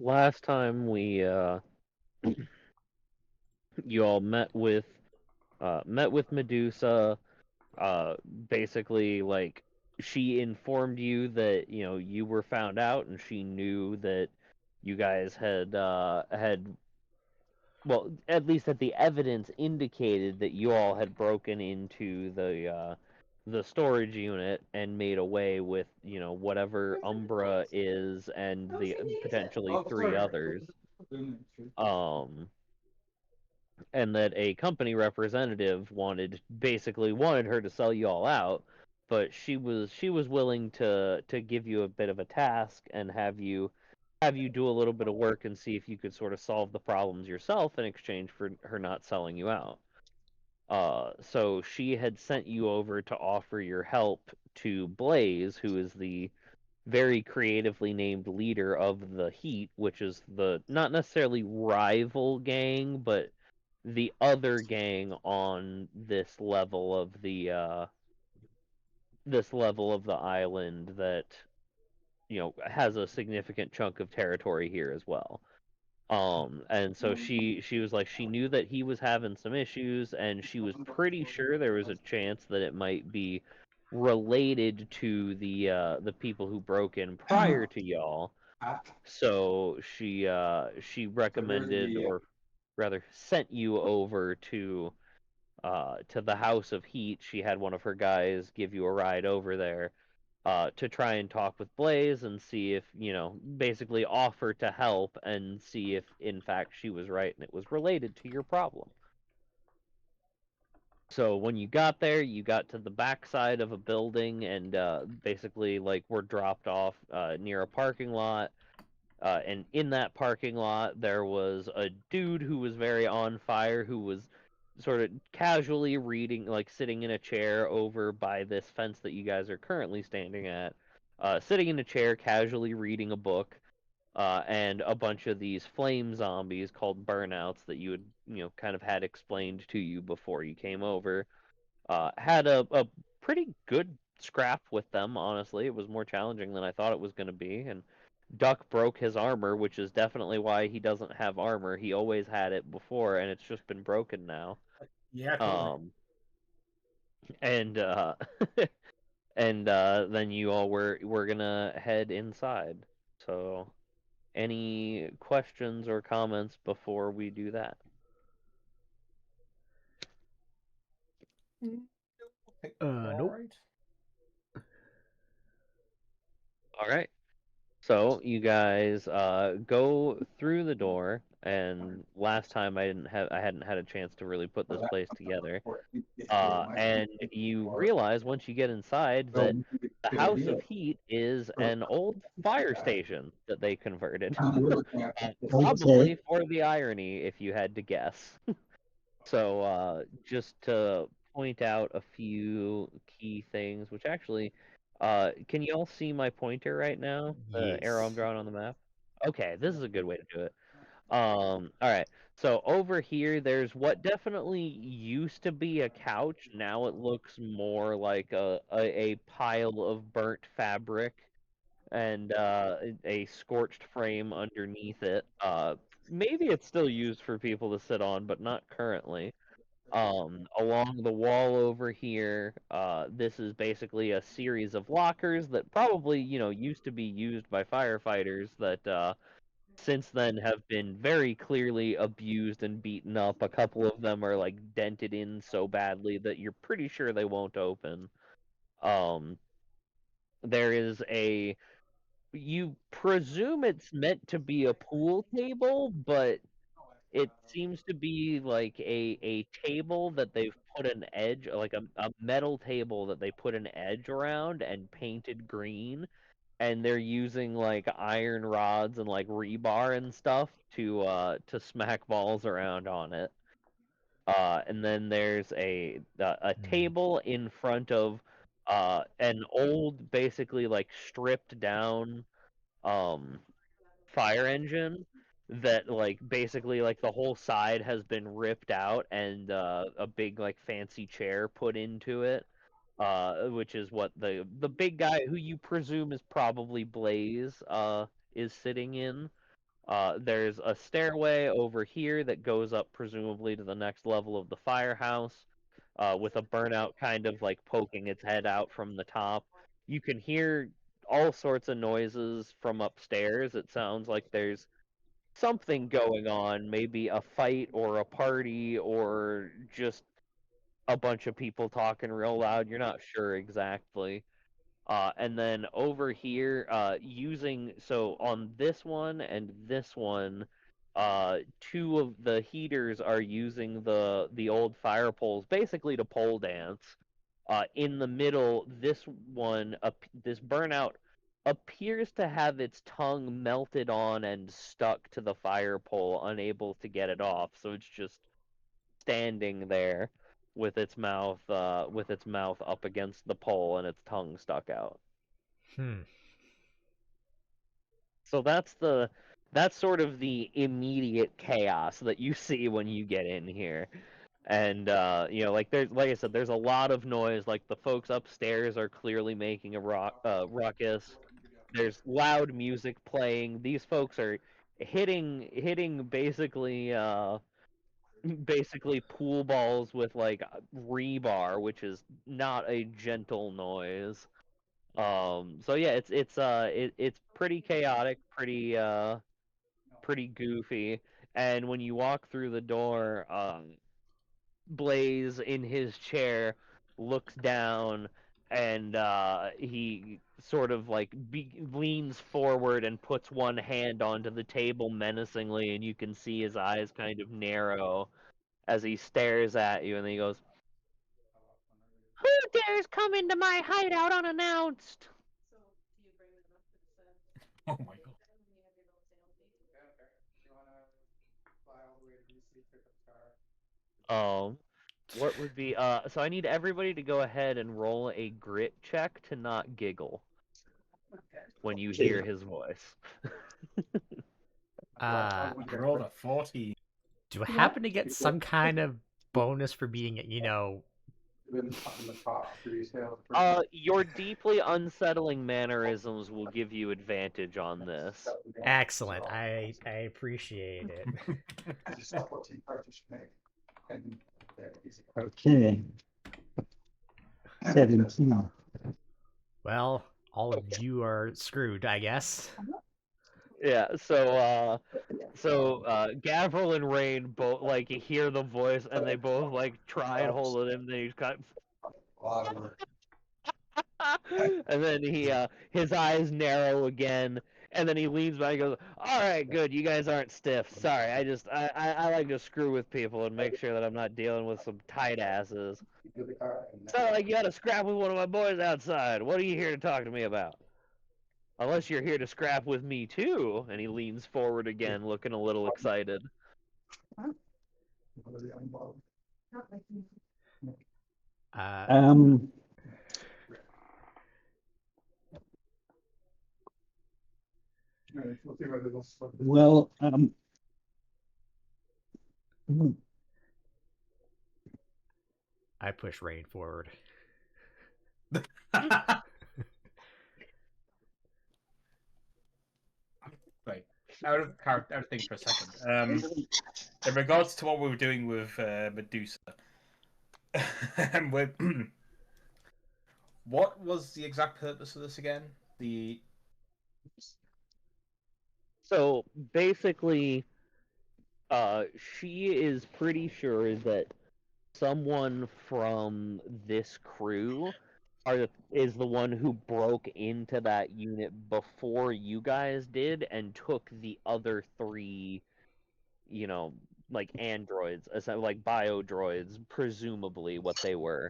last time we you all met with Medusa. Uh, Basically, like, she informed you that you were found out, and she knew that you guys had, well, at least that the evidence indicated that you all had broken into the storage unit and made away with whatever Umbra is and the potentially three others. Um, and that a company representative basically wanted her to sell you all out, but she was willing to give you a bit of a task and have you do a little bit of work and see if you could sort of solve the problems yourself in exchange for her not selling you out. So she had sent you over to offer your help to Blaze, who is the very creatively named leader of the Heat, which is the not necessarily rival gang, but the other gang on this level of the island that has a significant chunk of territory here as well. And so she was like, she knew that he was having some issues, and she was pretty sure there was a chance that it might be related to the people who broke in prior to y'all. So she recommended, or rather sent you over to the House of Heat. She had one of her guys give you a ride over there to try and talk with Blaze and see if, basically offer to help and see if, in fact, she was right and it was related to your problem. So when you got there, you got to the backside of a building and basically, like, were dropped off near a parking lot. And in that parking lot, there was a dude who was very on fire, who was sort of casually reading, like sitting in a chair over by this fence that you guys are currently standing at, sitting in a chair, casually reading a book, and a bunch of these flame zombies called burnouts that you had, kind of had explained to you before you came over. Had a pretty good scrap with them, honestly. It was more challenging than I thought it was going to be, and Duck broke his armor, which is definitely why he doesn't have armor. He always had it before, and it's just been broken now. Yeah, totally. Um, and and then you all were gonna head inside. So, any questions or comments before we do that? Nope. All right. So you guys go through the door, and last time I hadn't had a chance to really put this place together. And you realize once you get inside that the House of Heat is an old fire station that they converted. Okay. Probably for the irony, if you had to guess. So just to point out a few key things, which actually, can you all see my pointer right now? The arrow I'm Yes. drawing on the map? Okay, this is a good way to do it. All right. So over here, there's what definitely used to be a couch. Now it looks more like a pile of burnt fabric and a scorched frame underneath it. Maybe it's still used for people to sit on, but not currently. Along the wall over here, this is basically a series of lockers that probably, used to be used by firefighters that since then have been very clearly abused and beaten up. A couple of them are like dented in so badly that you're pretty sure they won't open. Um, there is you presume it's meant to be a pool table, but it seems to be like a table that they've put an edge, like a metal table that they put an edge around and painted green, and they're using like iron rods and like rebar and stuff to smack balls around on it. And then there's a table in front of an old, basically like stripped down um fire engine that like basically like the whole side has been ripped out and a big like fancy chair put into it, which is what the big guy who you presume is probably Blaze is sitting in. There's a stairway over here that goes up presumably to the next level of the firehouse, with a burnout kind of like poking its head out from the top. You can hear all sorts of noises from upstairs. It sounds like there's something going on, maybe a fight or a party or just a bunch of people talking real loud. You're not sure exactly. And then over here, so on this one and this one, two of the heaters are using the old fire poles basically to pole dance. In the middle, this burnout appears to have its tongue melted on and stuck to the fire pole, unable to get it off. So it's just standing there with its mouth up against the pole and its tongue stuck out. Hmm. So that's sort of the immediate chaos that you see when you get in here. And like like I said, there's a lot of noise. Like the folks upstairs are clearly making a ruckus. There's loud music playing. These folks are hitting basically pool balls with like rebar, which is not a gentle noise. So yeah, it's pretty chaotic, pretty goofy. And when you walk through the door, Blaze in his chair looks down and he sort of like leans forward and puts one hand onto the table menacingly, and you can see his eyes kind of narrow as he stares at you, and then he goes, "Who dares come into my hideout unannounced?" Oh my god. Um, what would be so I need everybody to go ahead and roll a grit check to not giggle when you hear his voice. Uh, I rolled a 40. do I happen to get some kind of bonus for being, Your deeply unsettling mannerisms will give you advantage on this. excellent? I appreciate it. Okay. 17. Well, all of you are screwed, I guess. Yeah, Gavril and Rain both like hear the voice and they both like try and hold of him, then he's kind of and then his eyes narrow again, and then he leans back and goes, "All right, good. You guys aren't stiff. Sorry, I like to screw with people and make sure that I'm not dealing with some tight asses. Sound like you had a scrap with one of my boys outside. What are you here to talk to me about? Unless you're here to scrap with me too." And he leans forward again, looking a little excited. Um, well, I push Rain forward. Right. Out of character, out of thing for a second. In regards to what we were doing with Medusa, with, what was the exact purpose of this again? So basically, she is pretty sure that someone from this crew is the one who broke into that unit before you guys did and took the other three, you know, like androids, like bio droids, presumably what they were,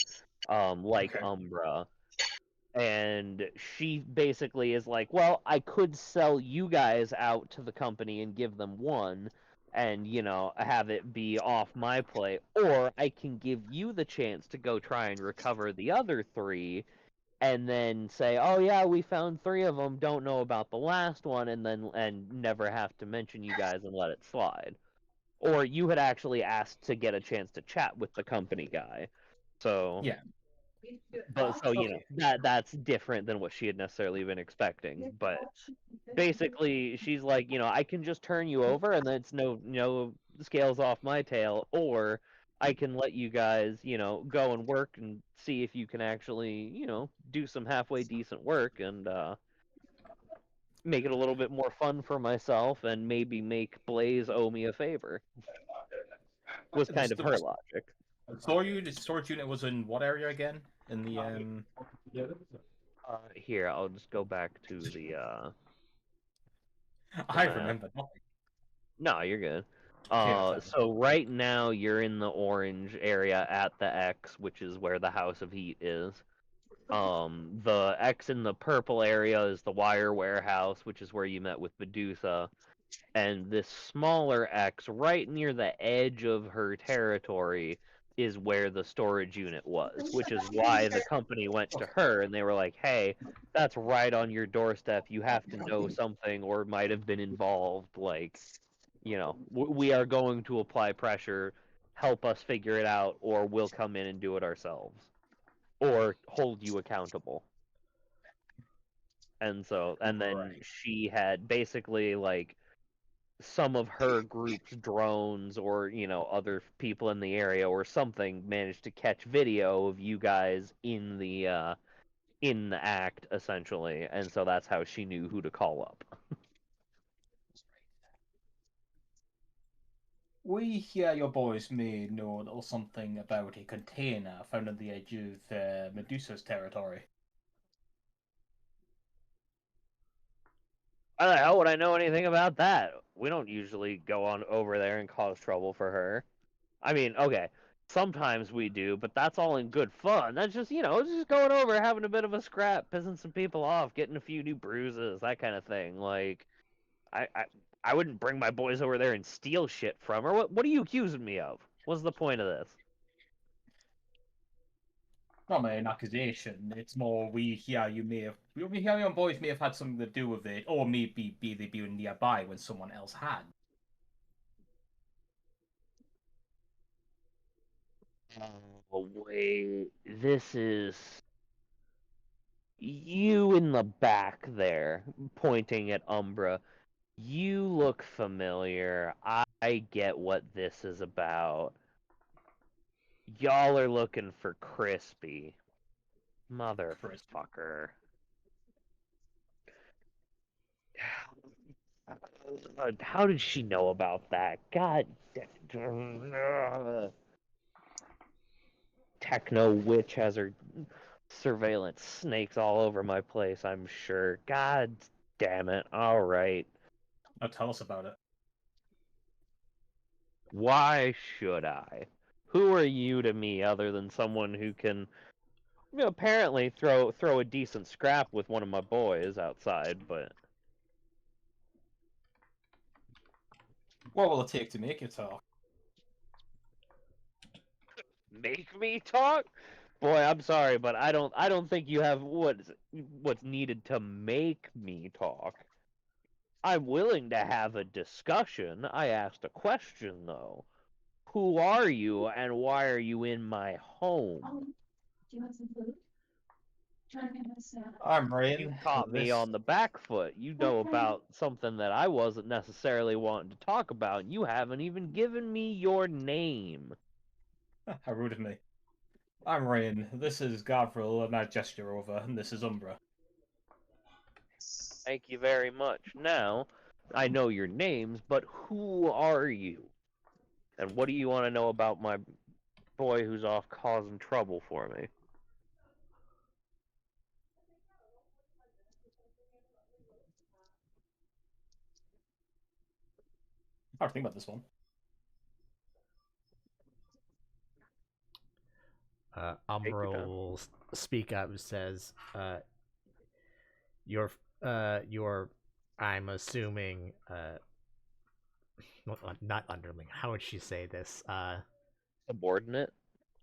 like Okay. Umbra. And she basically is like, well, I could sell you guys out to the company and give them one and, have it be off my plate, or I can give you the chance to go try and recover the other three and then say, oh yeah, we found three of them, don't know about the last one, and never have to mention you guys and let it slide. Or you had actually asked to get a chance to chat with the company guy. So Yeah. But so Okay. that's different than what she had necessarily been expecting. But basically, she's like, I can just turn you over, and then it's no scales off my tail, or I can let you guys, go and work and see if you can actually, do some halfway decent work and make it a little bit more fun for myself, and maybe make Blaze owe me a favor. Was kind of her logic. The storage unit was in what area again? In the Here, I'll just go back to the I map. remember nothing. No, you're good. Chaos So right now you're in the orange area at the X, which is where the House of Heat is. The X in the purple area is the wire warehouse, which is where you met with Medusa. And this smaller X right near the edge of her territory is where the storage unit was, which is why the company went to her and they were like, hey, that's right on your doorstep. You have to know something or might have been involved. Like, we are going to apply pressure. Help us figure it out, or we'll come in and do it ourselves, or hold you accountable. And then Right. she had basically like some of her group's drones or other people in the area or something managed to catch video of you guys in the act essentially, and so that's how she knew who to call up. We hear your boys may know a little something about a container found on the edge of Medusa's territory. How the hell would I know anything about that? We don't usually go on over there and cause trouble for her. I mean, okay, sometimes we do, but that's all in good fun. That's just, just going over, having a bit of a scrap, pissing some people off, getting a few new bruises, that kind of thing. Like, I, I, I wouldn't bring my boys over there and steal shit from her. What are you accusing me of? What's the point of this? Not an accusation. It's more we hear your boys may have had something to do with it, or maybe they be nearby when someone else had. Oh, wait, this is you in the back there, pointing at Umbra. You look familiar. I get what this is about. Y'all are looking for Crispy. Chris. Motherfucker. How did she know about that? God. Techno witch has her surveillance snakes all over my place, I'm sure. God damn it. Alright. Now tell us about it. Why should I? Who are you to me other than someone who can apparently throw a decent scrap with one of my boys outside, but What will it take to make you talk? make me talk? Boy, I'm sorry, but I don't think you have what's needed to make me talk. I'm willing to have a discussion. I asked a question though. Who are you and why are you in my home? Do you want some food? I'm You Rain. caught me on the back foot. You know about something that I wasn't necessarily wanting to talk about, and you haven't even given me your name. How rude of me. I'm Rain. This is Gavril, and I gesture over, and this is Umbra. Thank you very much. Now, I know your names, but who are you? And what do you want to know about my boy who's off causing trouble for me? I have to think about this one. Take Umbra your time. will speak up and says, "You're, I'm assuming, not underling. How would she say this? Subordinate?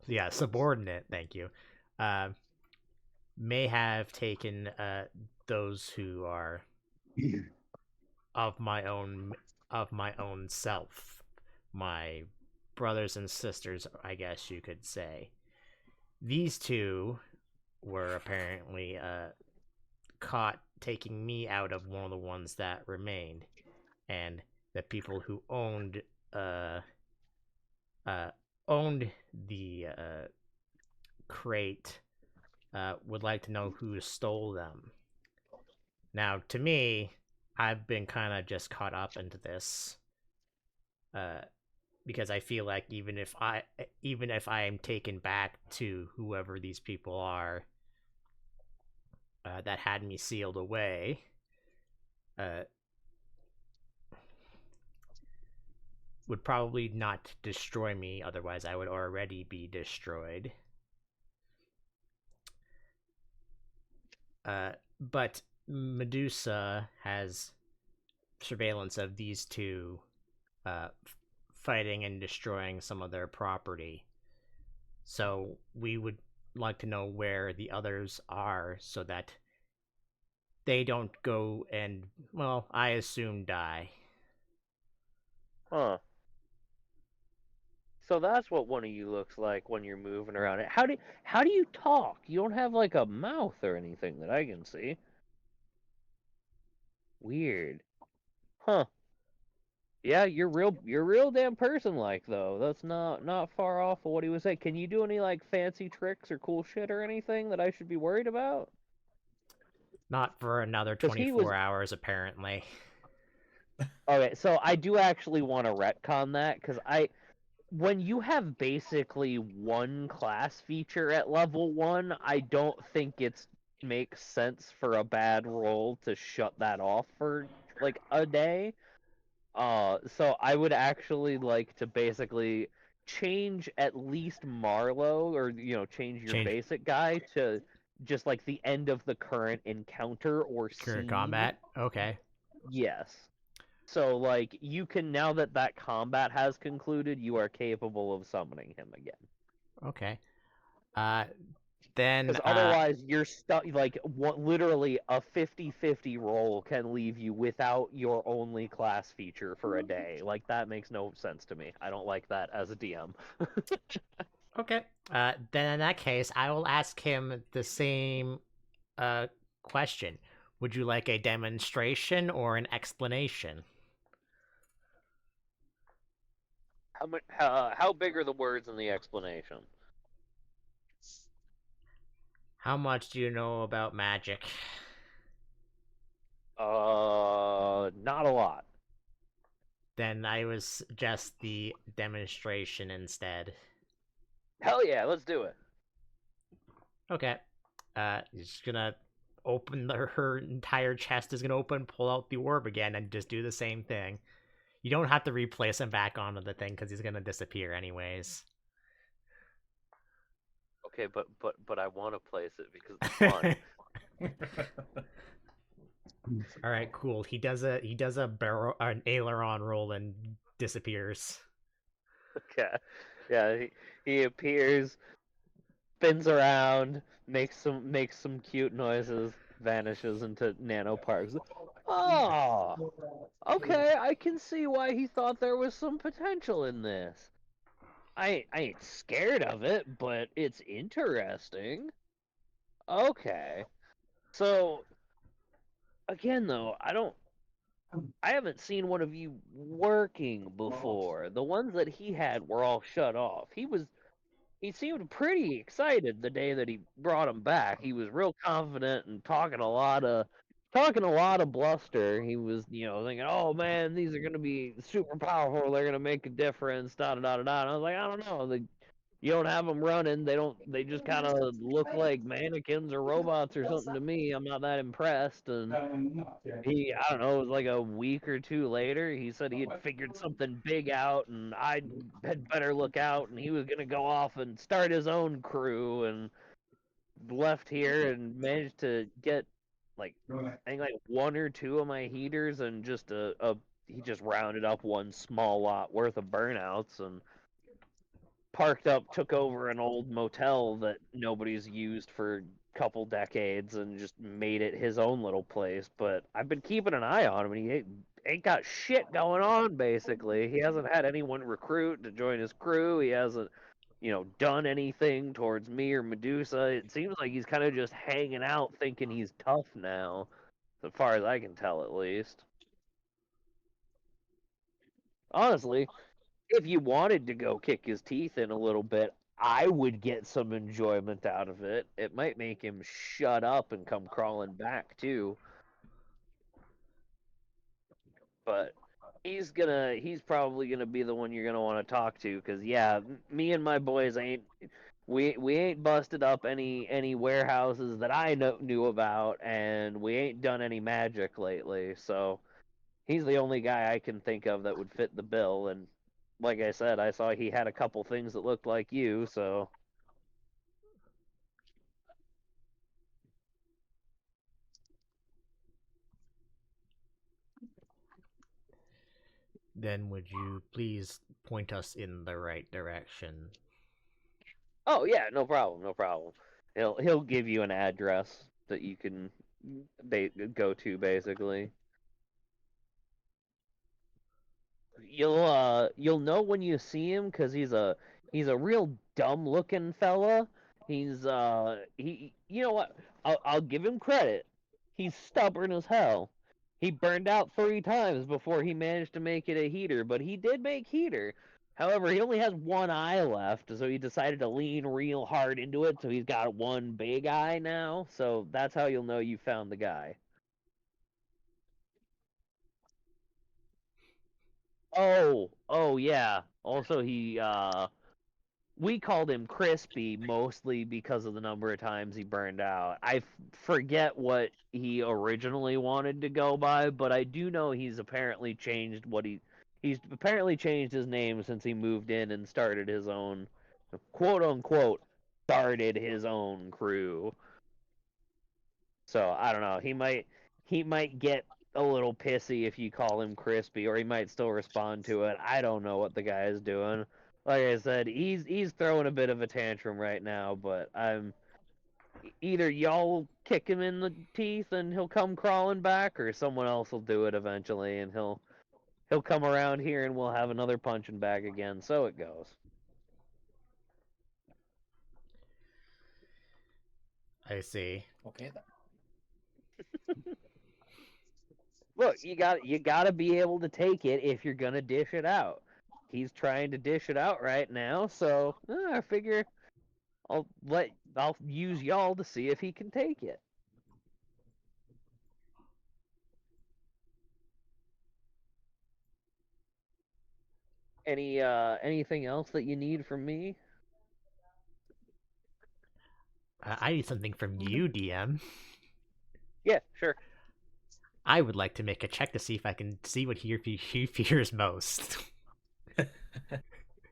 Yeah, subordinate. Thank you. Uh, may have taken those who are of my own self, my brothers and sisters, I guess you could say. These two were apparently caught taking me out of one of the ones that remained, and the people who uh, owned the crate would like to know who stole them. Now, to me, I've been kind of just caught up into this, because I feel like even if I am taken back to whoever these people are that had me sealed away, uh, would probably not destroy me. Otherwise, I would already be destroyed. But Medusa has surveillance of these two fighting and destroying some of their property. So we would like to know where the others are so that they don't go and, well, I assume die. Huh. So that's what one of you looks like when you're moving around. How do you talk? You don't have like a mouth or anything that I can see. Weird. Huh. Yeah, you're real damn person like though. That's not far off of what he was saying. Can you do any like fancy tricks or cool shit or anything that I should be worried about? Not for another Because he was 24 hours, apparently. okay. So I do actually want to retcon that because when you have basically one class feature at level 1, I don't think it's makes sense for a bad roll to shut that off for like a day. So I would actually like to basically change at least Marlowe, or change your Change basic guy to just like the end of the current encounter or current scene. combat. Okay. Yes. So like you can, now that that combat has concluded, you are capable of summoning him again. Okay. Uh, then Because otherwise you're stuck, like literally a 50-50 roll can leave you without your only class feature for a day. Like that makes no sense to me. I don't like that as a DM. okay. Then in that case, I will ask him the same question. Would you like a demonstration or an explanation? How big are the words in the explanation? How much do you know about magic? Not a lot. Then I would suggest the demonstration instead. Hell yeah, let's do it. Okay. He's gonna open her entire chest is gonna open, pull out the orb again, and just do the same thing. You don't have to replace him back onto the thing because he's gonna disappear anyways. Okay, but I want to place it because it's fun. All right, cool. He does an aileron roll and disappears. Okay. Yeah, he appears, spins around, makes some cute noises, vanishes into nanoparks. Oh, okay. I can see why he thought there was some potential in this. I ain't scared of it, but it's interesting. Okay. So again, though, I haven't seen one of you working before. The ones that he had were all shut off. He seemed pretty excited the day that he brought him back. He was real confident and talking a lot of bluster. He was, thinking, "Oh man, these are gonna be super powerful. They're gonna make a difference." Da da da da da. And I was like, "I don't know. You don't have them running. They don't. They just kind of look like mannequins or robots or something to me. I'm not that impressed." And I don't know, it was like a week or two later, he said he had figured something big out and I had better look out, and he was going to go off and start his own crew, and left here and managed to get like, I think like one or two of my heaters and just he just rounded up one small lot worth of burnouts and parked up, took over an old motel that nobody's used for a couple decades, and just made it his own little place. But I've been keeping an eye on him, and he ain't got shit going on, basically. He hasn't had anyone recruit to join his crew. He hasn't, done anything towards me or Medusa. It seems like he's kind of just hanging out thinking he's tough now, as far as I can tell at least. Honestly, if you wanted to go kick his teeth in a little bit, I would get some enjoyment out of it. It might make him shut up and come crawling back too. But he's probably gonna be the one you're gonna want to talk to, because yeah, me and my boys we ain't busted up any warehouses that I knew about, and we ain't done any magic lately. So he's the only guy I can think of that would fit the bill. And like I said, I saw he had a couple things that looked like you, so. Then would you please point us in the right direction? Oh yeah, no problem, no problem. He'll give you an address that you can go to basically. You'll know when you see him, because he's a real dumb looking fella. He you know what? I'll give him credit. He's stubborn as hell. He burned out 3 times before he managed to make it a heater, but he did make heater. However, he only has one eye left, so he decided to lean real hard into it, so he's got one big eye now. So that's how you'll know you found the guy. Oh yeah. Also, we called him Crispy mostly because of the number of times he burned out. I forget what he originally wanted to go by, but I do know he's apparently changed he's apparently changed his name since he moved in and started his own, quote unquote, started his own crew. So I don't know. He might get a little pissy if you call him Crispy, or he might still respond to it. I don't know what the guy is doing. Like I said, he's throwing a bit of a tantrum right now, but I'm either y'all kick him in the teeth and he'll come crawling back, or someone else will do it eventually, and he'll come around here and we'll have another punching bag again. So it goes. I see. Okay then. Look, you gotta be able to take it if you're gonna dish it out. He's trying to dish it out right now, so I figure I'll use y'all to see if he can take it. Anything else that you need from me? I need something from you, DM. Yeah, sure. I would like to make a check to see if I can see what he fears most.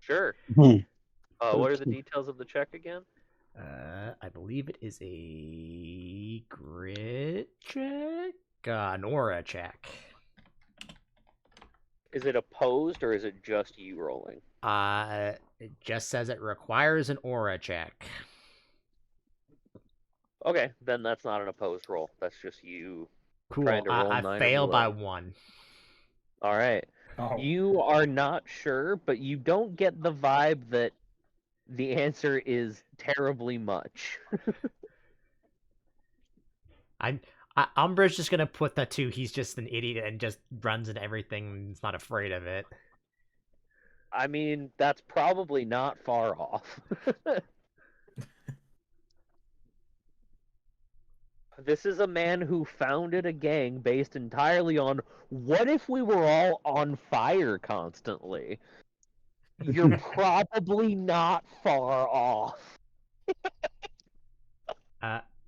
Sure. What are the details of the check again? I believe it is a grit check? An aura check. Is it opposed, or is it just you rolling? It just says it requires an aura check. Okay, then that's not an opposed roll. That's just you Cool. trying to roll I 9 or fail by below. 1. All right. Oh. You are not sure, but you don't get the vibe that the answer is terribly much. Umbra's just gonna put that to he's just an idiot and just runs into everything and is not afraid of it. I mean, that's probably not far off. This is a man who founded a gang based entirely on what if we were all on fire constantly? You're probably not far off.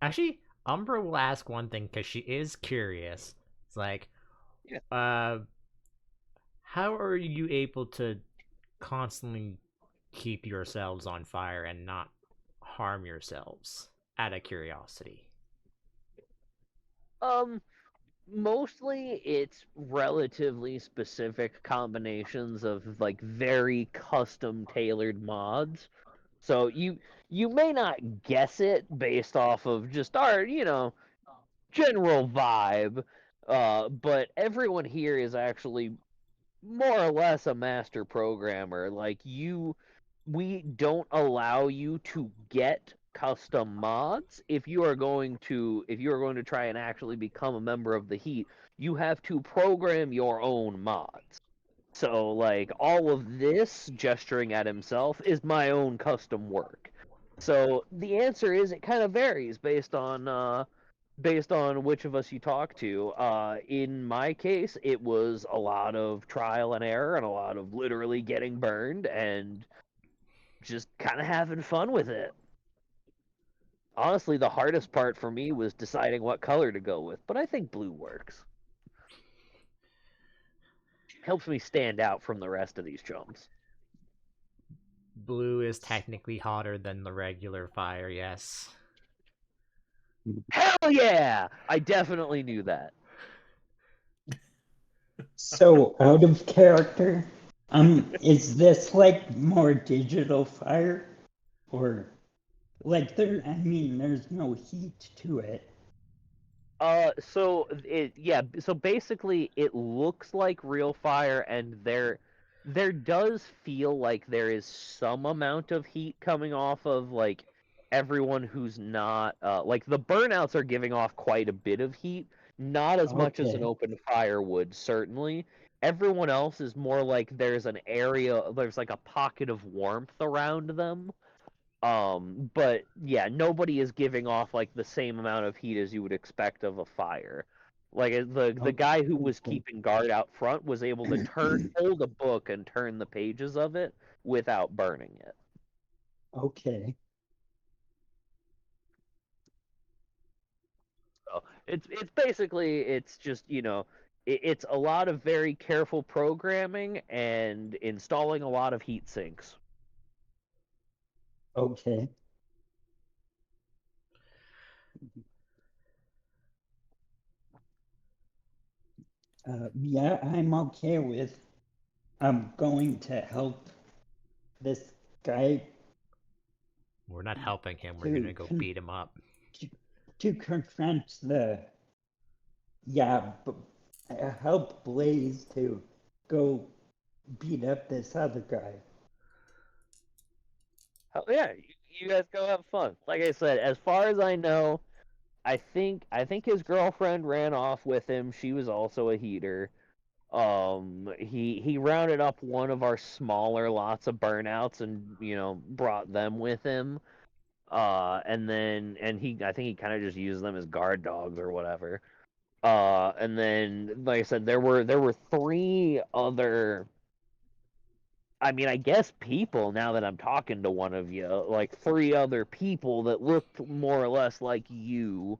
Actually, Umbra will ask one thing because she is curious. It's like, Yeah. how are you able to constantly keep yourselves on fire and not harm yourselves? Out of curiosity. Mostly it's relatively specific combinations of like very custom tailored mods. So you may not guess it based off of just our, general vibe. But everyone here is actually more or less a master programmer. Like we don't allow you to get custom mods. If you are going to try and actually become a member of the Heat, you have to program your own mods. So like all of this gesturing at himself is my own custom work. So the answer is it kind of varies based on which of us you talk to. In my case, it was a lot of trial and error and a lot of literally getting burned and just kind of having fun with it. Honestly, the hardest part for me was deciding what color to go with, but I think blue works. Helps me stand out from the rest of these chums. Blue is technically hotter than the regular fire, yes. Hell yeah! I definitely knew that. So out of character, is this like more digital fire, or like there's no heat to it. So basically it looks like real fire, and there does feel like there is some amount of heat coming off of like everyone who's not like the burnouts are giving off quite a bit of heat, not as much as an Okay. open fire would, certainly. Everyone else is more like there's like a pocket of warmth around them. But yeah, nobody is giving off like the same amount of heat as you would expect of a fire. Like the guy who was Okay. keeping guard out front was able to hold a book and turn the pages of it without burning it. Okay. So it's basically it's just it's a lot of very careful programming and installing a lot of heat sinks. Okay. Yeah, I'm okay with going to help this guy We're not helping him, we're to gonna go beat him up. to confront help Blaze to go beat up this other guy. Hell yeah, you guys go have fun. Like I said, as far as I know, I think his girlfriend ran off with him. She was also a heater. He rounded up one of our smaller lots of burnouts and brought them with him. And he I think he kind of just used them as guard dogs or whatever. And then like I said, there were three other. I mean, I guess people, now that I'm talking to one of you, like three other people that looked more or less like you.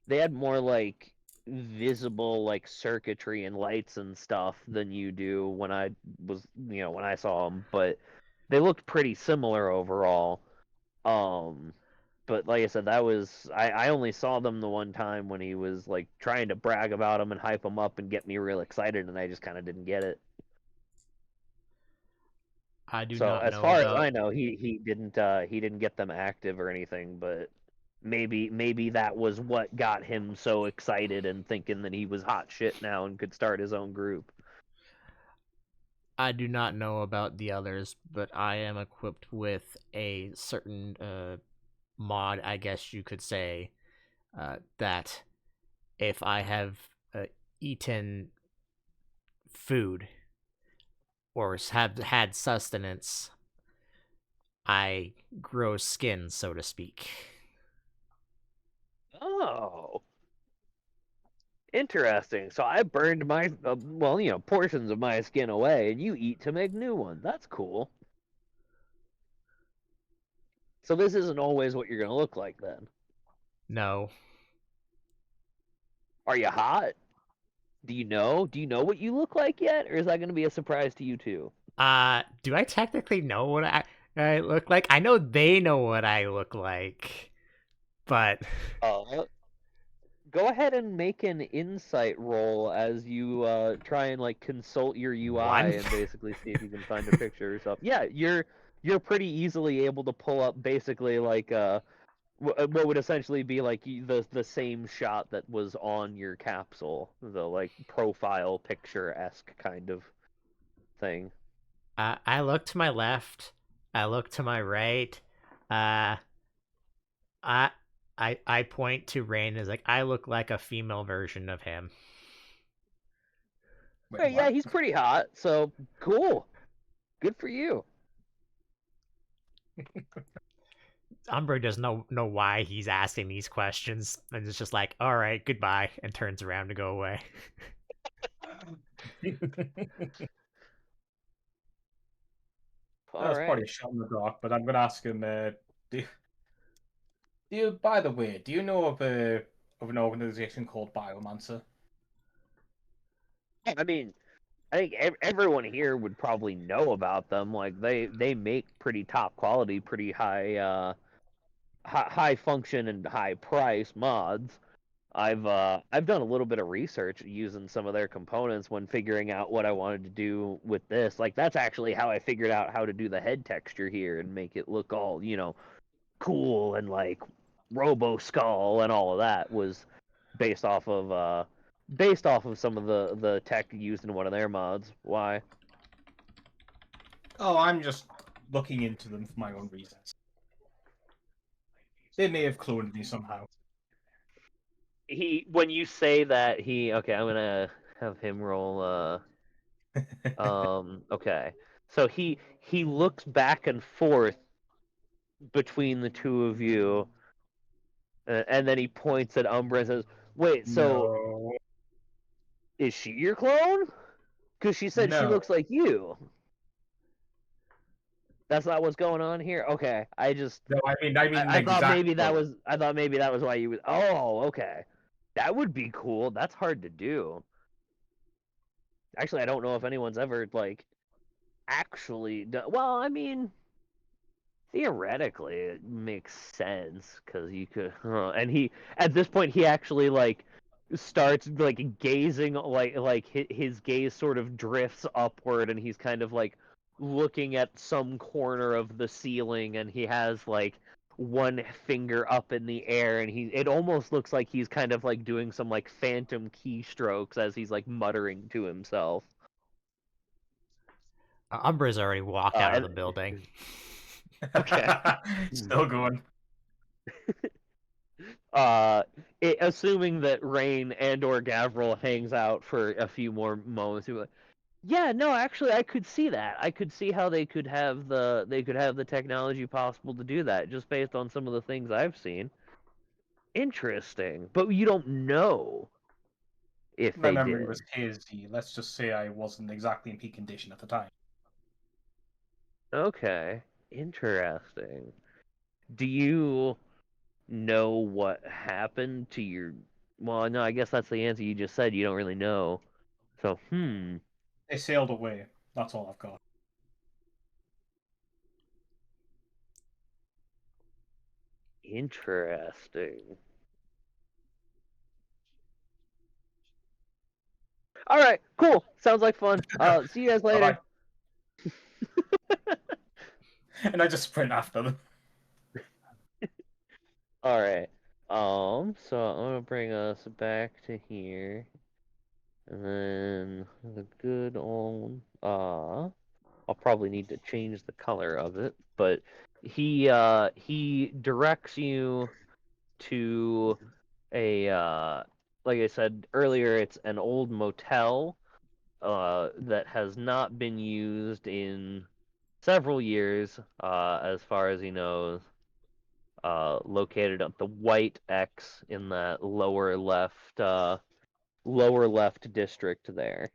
They had more like visible like circuitry and lights and stuff than you do when I was, when I saw them, but they looked pretty similar overall. Um, but like I said, I only saw them the one time when he was like trying to brag about them and hype them up and get me real excited, and I just kind of didn't get it. I do So not as know far as about I know, he didn't get them active or anything, but maybe that was what got him so excited and thinking that he was hot shit now and could start his own group. I do not know about the others, but I am equipped with a certain mod, I guess you could say, that if I have eaten food or have had sustenance, I grow skin, so to speak. Oh, interesting. So I burned my portions of my skin away, and you eat to make new ones. That's cool. So this isn't always what you're gonna look like then. No. Are you hot? Do you know? Do you know what you look like yet, or is that gonna be a surprise to you too? Do I technically know what I look like? I know they know what I look like, but Uh, Go ahead and make an insight roll as you try and like consult your UI one. and basically see if you can find a picture or something. Yeah, you're pretty easily able to pull up basically like what would essentially be like the same shot that was on your capsule, the like profile picture esque kind of thing. I look to my left. I look to my right. Uh, I I point to Rain as like I look like a female version of him. Wait, Hey, yeah, what? he's pretty hot, so cool. Good for you. Umbro doesn't know why he's asking these questions, and it's just like, all right, goodbye, and turns around to go away. All That's right. probably a shot in the dark, but I'm gonna ask him. Do you, by the way, do you know of an organization called Biomancer? I mean, I think everyone here would probably know about them. Like they make pretty top quality, pretty high function and high price mods. I've done a little bit of research using some of their components when figuring out what I wanted to do with this. Like that's actually how I figured out how to do the head texture here and make it look all, cool and like Robo Skull and all of that was based off of some of the tech used in one of their mods. Why? Oh, I'm just looking into them for my own reasons. They may have cloned me somehow. When you say that okay, I'm gonna have him roll okay. So he looks back and forth between the two of you, and then he points at Umbra and says, "Wait, so No, is she your clone? Because she said she no, looks like you." That's not what's going on here. Okay, no. I mean I thought maybe that exactly. was why you would. Oh, okay, that would be cool. That's hard to do. Actually, I don't know if anyone's ever like actually done. Well, I mean, theoretically, it makes sense because you could. And he at this point he actually like starts like gazing like his gaze sort of drifts upward and he's kind of like looking at some corner of the ceiling and he has like one finger up in the air and it almost looks like he's kind of like doing some like phantom keystrokes as he's like muttering to himself. Umbra's already walked out of And the building. okay. Still going. uh Assuming that Rain and or Gavril hangs out for a few more moments, he'll be like, yeah, no, actually I could see that. I could see how they could have the technology possible to do that just based on some of the things I've seen. Interesting. But you don't know if My they memory did. was hazy. Let's just say I wasn't exactly in peak condition at the time. Okay. Interesting. Do you know what happened to your well, no, I guess that's the answer you just said. You don't really know. So, They sailed away. That's all I've got. interesting. All right, cool. Sounds like fun. See you guys later. Bye-bye. And I just sprint after them. All right. So I'm gonna bring us back to here, and then the good old I'll probably need to change the color of it, but he directs you to a like I said earlier, it's an old motel that has not been used in several years, as far as he knows. Located at the white X in that lower left district there.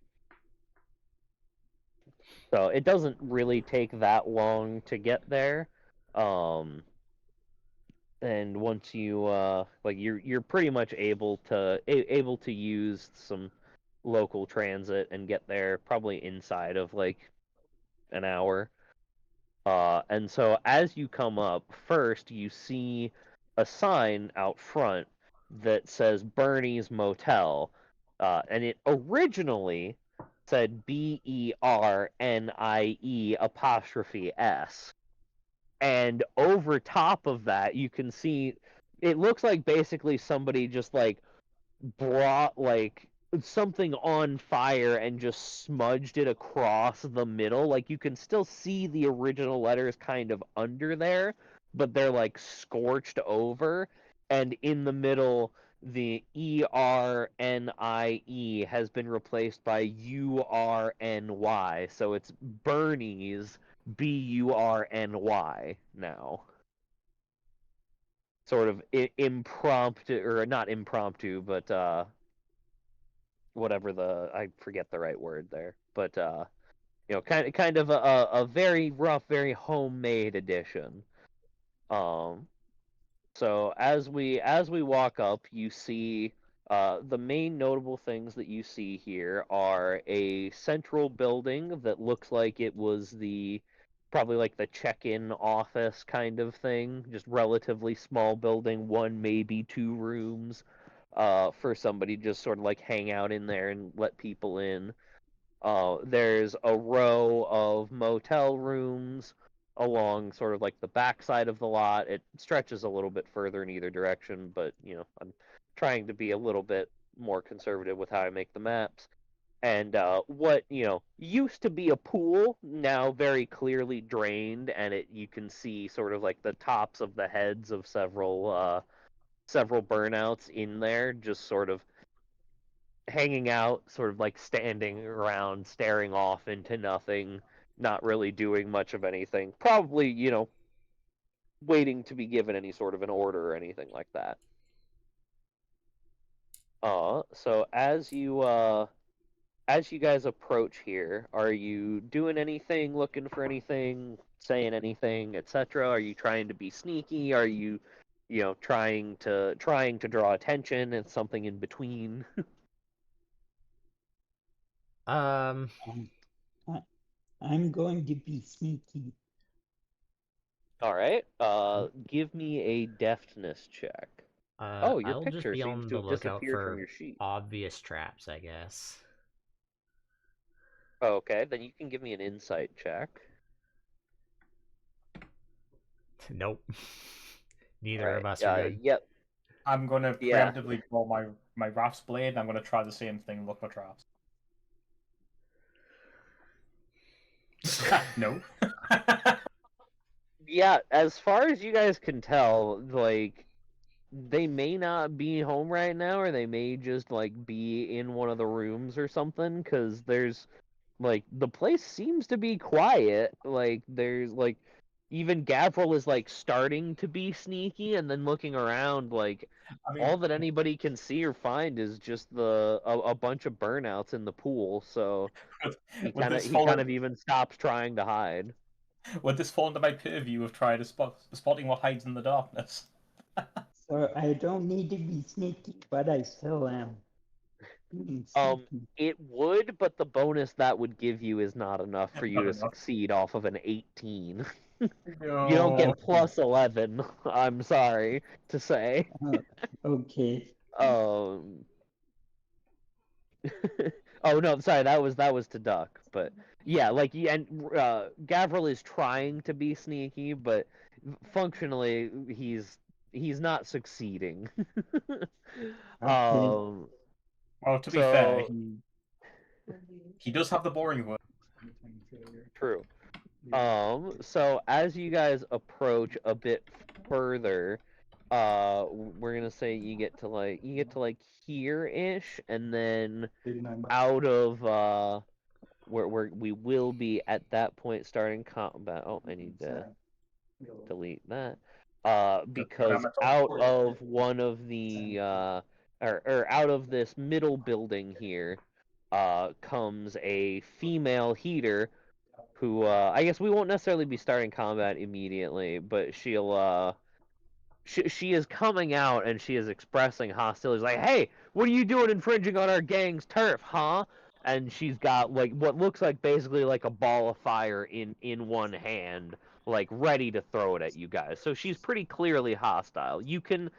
So it doesn't really take that long to get there. Um, and once you like you're pretty much able to use some local transit and get there probably inside of like an hour. And so as you come up, first you see a sign out front that says Bernie's Motel, and it originally said BERNIE apostrophe S. And over top of that, you can see it looks like basically somebody just like brought like something on fire and just smudged it across the middle. Like you can still see the original letters kind of under there, but they're like scorched over. And in the middle, the ERNIE has been replaced by URNY. So it's Bernie's BURNY now. Sort of impromptu, or not impromptu, but whatever I forget the right word there, but kind of a very rough, very homemade edition. Um, so as we walk up, you see the main notable things that you see here are a central building that looks like it was probably like the check-in office kind of thing, just relatively small building, one maybe two rooms for somebody to just sort of like hang out in there and let people in. There's a row of motel rooms along sort of like the backside of the lot. It stretches a little bit further in either direction, but I'm trying to be a little bit more conservative with how I make the maps. And what used to be a pool now very clearly drained, and you can see sort of like the tops of the heads of several burnouts in there, just sort of hanging out, sort of like standing around, staring off into nothing, not really doing much of anything. Probably, waiting to be given any sort of an order or anything like that. So as you guys approach here, are you doing anything, looking for anything, saying anything, etc.? Are you trying to be sneaky? Are you, trying to draw attention? It's something in between. Um, I, I'm going to be sneaky. All right. Give me a deftness check. Oh, your I'll just picture be seems on to the have lookout disappeared from for your sheet. obvious traps, I guess. Okay, then you can give me an insight check. Nope. Neither All of us are right. good. Yep. I'm gonna Yeah. preemptively draw my Raph's blade, and I'm gonna try the same thing and look for traps. No. Yeah. As far as you guys can tell, like they may not be home right now, or they may just like be in one of the rooms or something. Because there's like the place seems to be quiet. Like there's like even Gavril is like starting to be sneaky, and then looking around like I mean, all that anybody can see or find is just a bunch of burnouts in the pool. So he would kind of this he fall kind of even stops trying to hide. would this fall into my purview of trying to spotting what hides in the darkness? So I don't need to be sneaky, but I still am being Um, sneaky. it would, but the bonus that would give you is not enough for you Not to enough. succeed off of an 18. You don't No. get plus 11. I'm sorry to say. Okay. Um. Oh no, sorry. That was to duck. But yeah, like and Gavril is trying to be sneaky, but functionally he's not succeeding. Okay. um. Well, to be fair, So he does have the boring word. true. So as you guys approach a bit further, we're gonna say you get to like here-ish, and then out of where we will be at that point starting combat. Oh, I need to delete that. Because out of one of the or out of this middle building here, comes a female heater who I guess we won't necessarily be starting combat immediately, but she is coming out and she is expressing hostility. Like, hey, what are you doing infringing on our gang's turf, huh? And she's got like what looks like basically like a ball of fire in one hand, like ready to throw it at you guys. So she's pretty clearly hostile. You can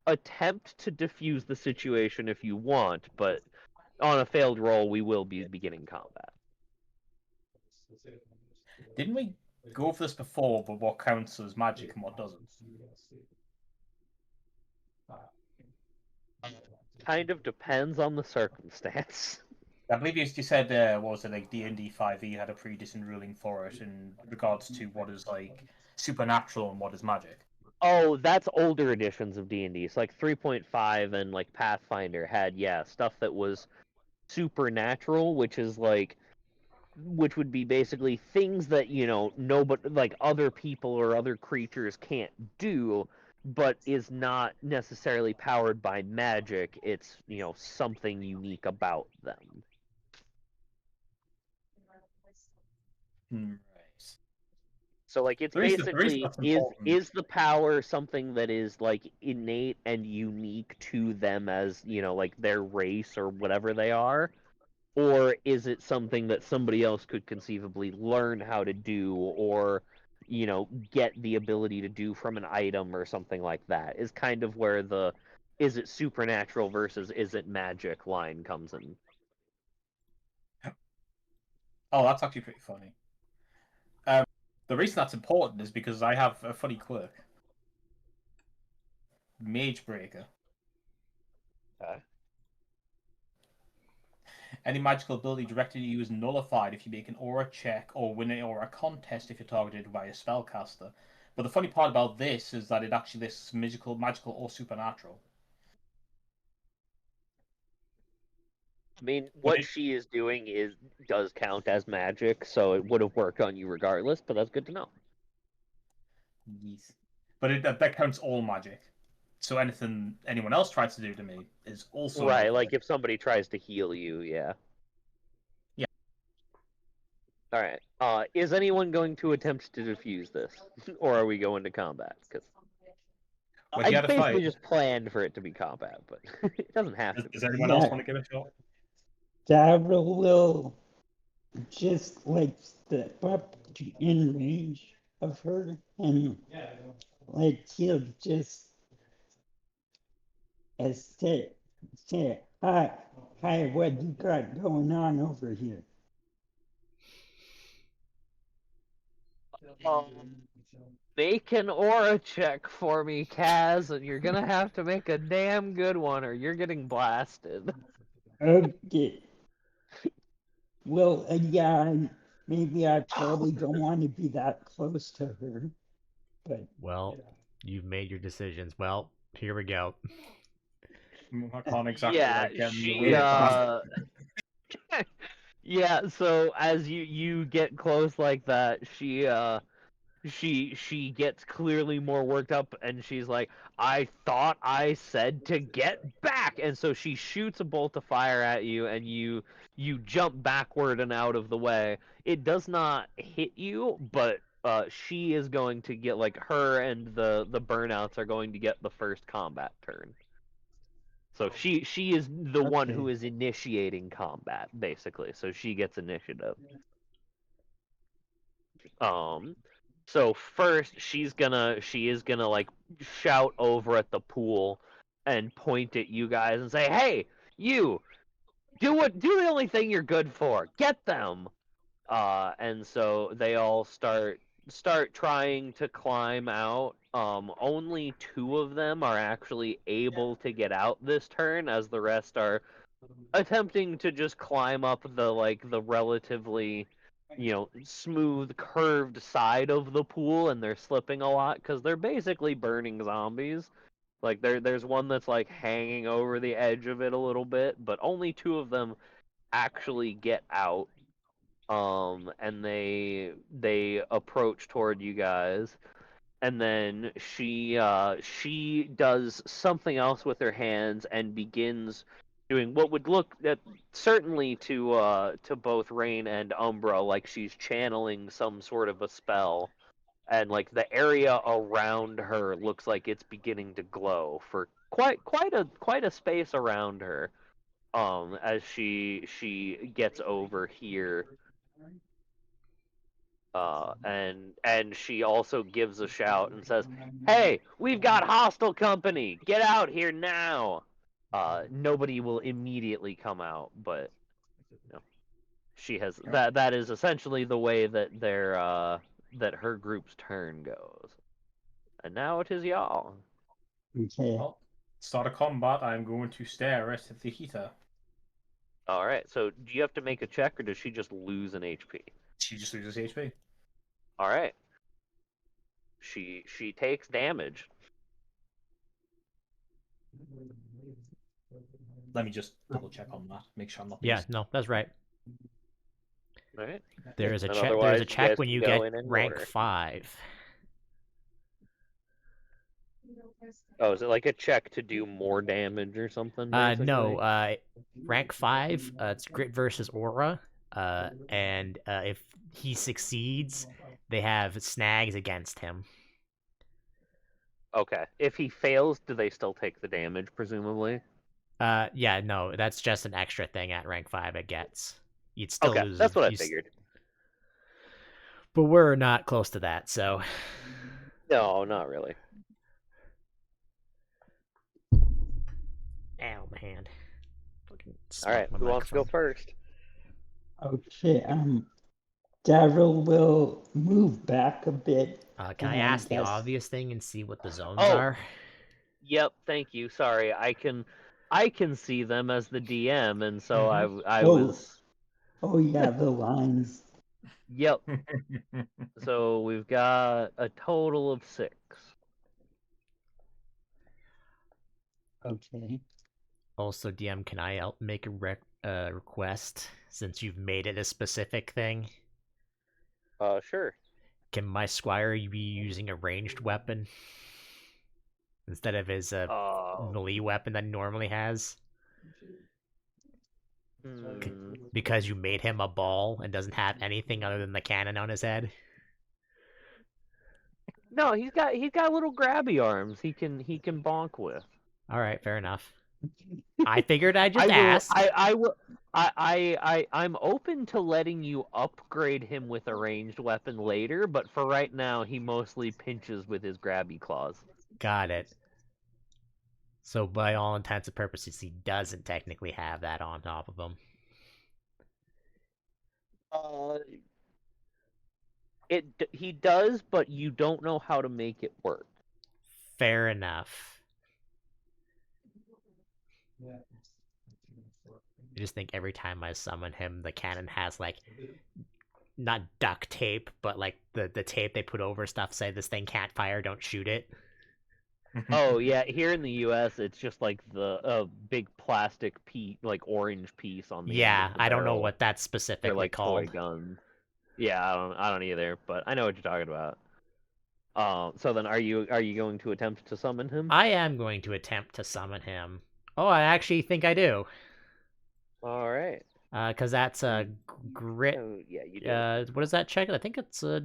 attempt to defuse the situation if you want, but on a failed roll, we will be beginning combat. Didn't we go over this before, but what counts as magic and what doesn't? kind of depends on the circumstance. I believe you said, what was it, like D&D 5e had a pretty decent ruling for it in regards to what is like supernatural and what is magic. Oh, that's older editions of D&D. So like 3.5 and like Pathfinder had stuff that was supernatural, which would be basically things that nobody, like other people or other creatures can't do, but is not necessarily powered by magic. It's something unique about them. Right. So like it's The reason basically that's is important. the power something that is like innate and unique to them as like their race or whatever they are, or is it something that somebody else could conceivably learn how to do, or get the ability to do from an item or something like that, is kind of where the is it supernatural versus is it magic line comes in. Oh, that's actually pretty funny. The reason that's important is because I have a funny quirk. Mage Breaker. Any magical ability directed at you is nullified if you make an aura check or win an aura contest if you're targeted by a spellcaster. But the funny part about this is that it actually lists magical or supernatural. I mean, what she is doing does count as magic, so it would have worked on you regardless, but that's good to know. Yes. But that counts all magic. So anything anyone else tries to do to me is also right. nullified. Like if somebody tries to heal you, yeah. Yeah. All right. Is anyone going to attempt to defuse this, or are we going to combat? Because Well, I he had a basically fight. just planned for it to be combat, but it doesn't have to be. Does anyone else want to give it a shot? Daryl will just like step up in range of her and like he'll just say, hi, what you got going on over here? Make an aura check for me, Kaz, and you're gonna have to make a damn good one, or you're getting blasted. Okay. Well, yeah, maybe I probably don't want to be that close to her, but Well, you've made your decisions. Well, here we go. I can't exactly Yeah, get in the she way. yeah, so as you get close like that, she gets clearly more worked up, and she's like, I thought I said to get back, and so she shoots a bolt of fire at you, and you jump backward and out of the way. It does not hit you, but she is going to get, like, her and the burnouts are going to get the first combat turn. So she is the one who okay. is initiating combat, basically. So she gets initiative. So first she is gonna like shout over at the pool and point at you guys and say, "Hey, you do the only thing you're good for. Get them." And so they all start trying to climb out. Only two of them are actually able to get out this turn, as the rest are attempting to just climb up the relatively smooth curved side of the pool, and they're slipping a lot because they're basically burning zombies. Like there's one that's like hanging over the edge of it a little bit, but only two of them actually get out. And they approach toward you guys, and then she does something else with her hands and begins doing what would look at, certainly to both Rain and Umbra, like she's channeling some sort of a spell, and like the area around her looks like it's beginning to glow for quite a space around her, as she gets over here. And she also gives a shout and says, "Hey, we've got hostile company! Get out here now!" Nobody will immediately come out, but she has that is essentially the way that that her group's turn goes. And now it is y'all. Okay. Well, Start a combat. I'm going to stare at the heater. All right. So do you have to make a check, or does she just lose an HP? She just loses HP. All right. She takes damage. Let me just double check on that. Make sure I'm not. Yeah, no, that's right. All right. There is a And check. There otherwise, is a you check guys when can you go get in rank order. 5. Oh, is it like a check to do more damage or something? No. basically? Rank 5. It's grit versus aura. And if he succeeds, they have snags against him. Okay. If he fails, do they still take the damage, presumably? Yeah, no, that's just an extra thing at rank 5 it gets. You'd still Okay, lose. that's what I figured. But we're not close to that, so. No, not really. Ow, my hand. Fucking All right, smacked my who wants to go microphone. first? Okay, Daryl will move back a bit. Can I and ask the guess- obvious thing and see what the zones Oh. are? Yep, thank you. Sorry, I can see them as the DM, and so I Oh. was. Oh yeah, the lines. Yep. So we've got a total of 6. Okay. Also, DM, can I make a request since you've made it a specific thing? Sure. Can my squire be using a ranged weapon instead of his melee weapon that he normally has? Because you made him a ball and doesn't have anything other than the cannon on his head. No, he's got little grabby arms. He can bonk with. All right, fair enough. I figured I'd just I will. ask. I will. I'm open to letting you upgrade him with a ranged weapon later, but for right now, he mostly pinches with his grabby claws. Got it. So by all intents and purposes, he doesn't technically have that on top of him. He does, but you don't know how to make it work. Fair enough. I just think every time I summon him, the cannon has like not duct tape, but like the tape they put over stuff say this thing can't fire, don't shoot it. Oh yeah, here in the U.S., it's just like the big plastic piece, like orange piece on the end of the I don't know barrel. what that's They're specifically like called. toy guns. Yeah, I don't either, but I know what you're talking about. So then, are you going to attempt to summon him? I am going to attempt to summon him. Oh, I actually think I do. All right. Because that's a grit. Oh, yeah, you do. What is that check? I think it's a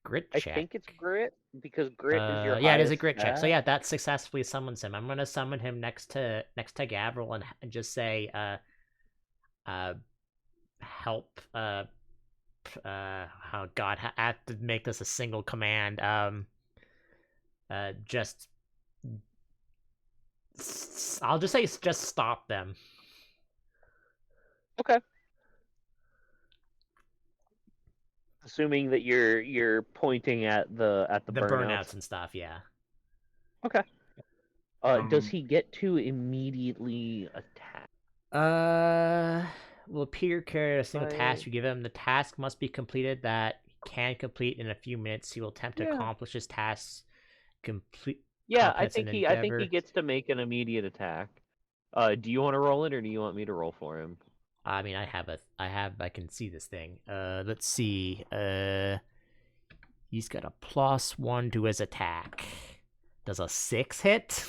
grit check. I think it's grit because grit is your yeah, it is a highest grit check. So stat. yeah, that successfully summons him. I'm gonna summon him next to Gavril and just say help oh god, I have to make this a single command. Just I'll just say just stop them. Okay. Assuming that you're pointing at the burnouts and stuff, yeah. Okay. Does he get to immediately attack? Will appear carry a single task you give him. The task must be completed that he can complete in a few minutes. He will attempt to accomplish his tasks. Complete. Yeah, I think he gets to make an immediate attack. Do you want to roll it, or do you want me to roll for him? I mean, I can see this thing. Let's see. He's got a +1 to his attack. Does a 6 hit?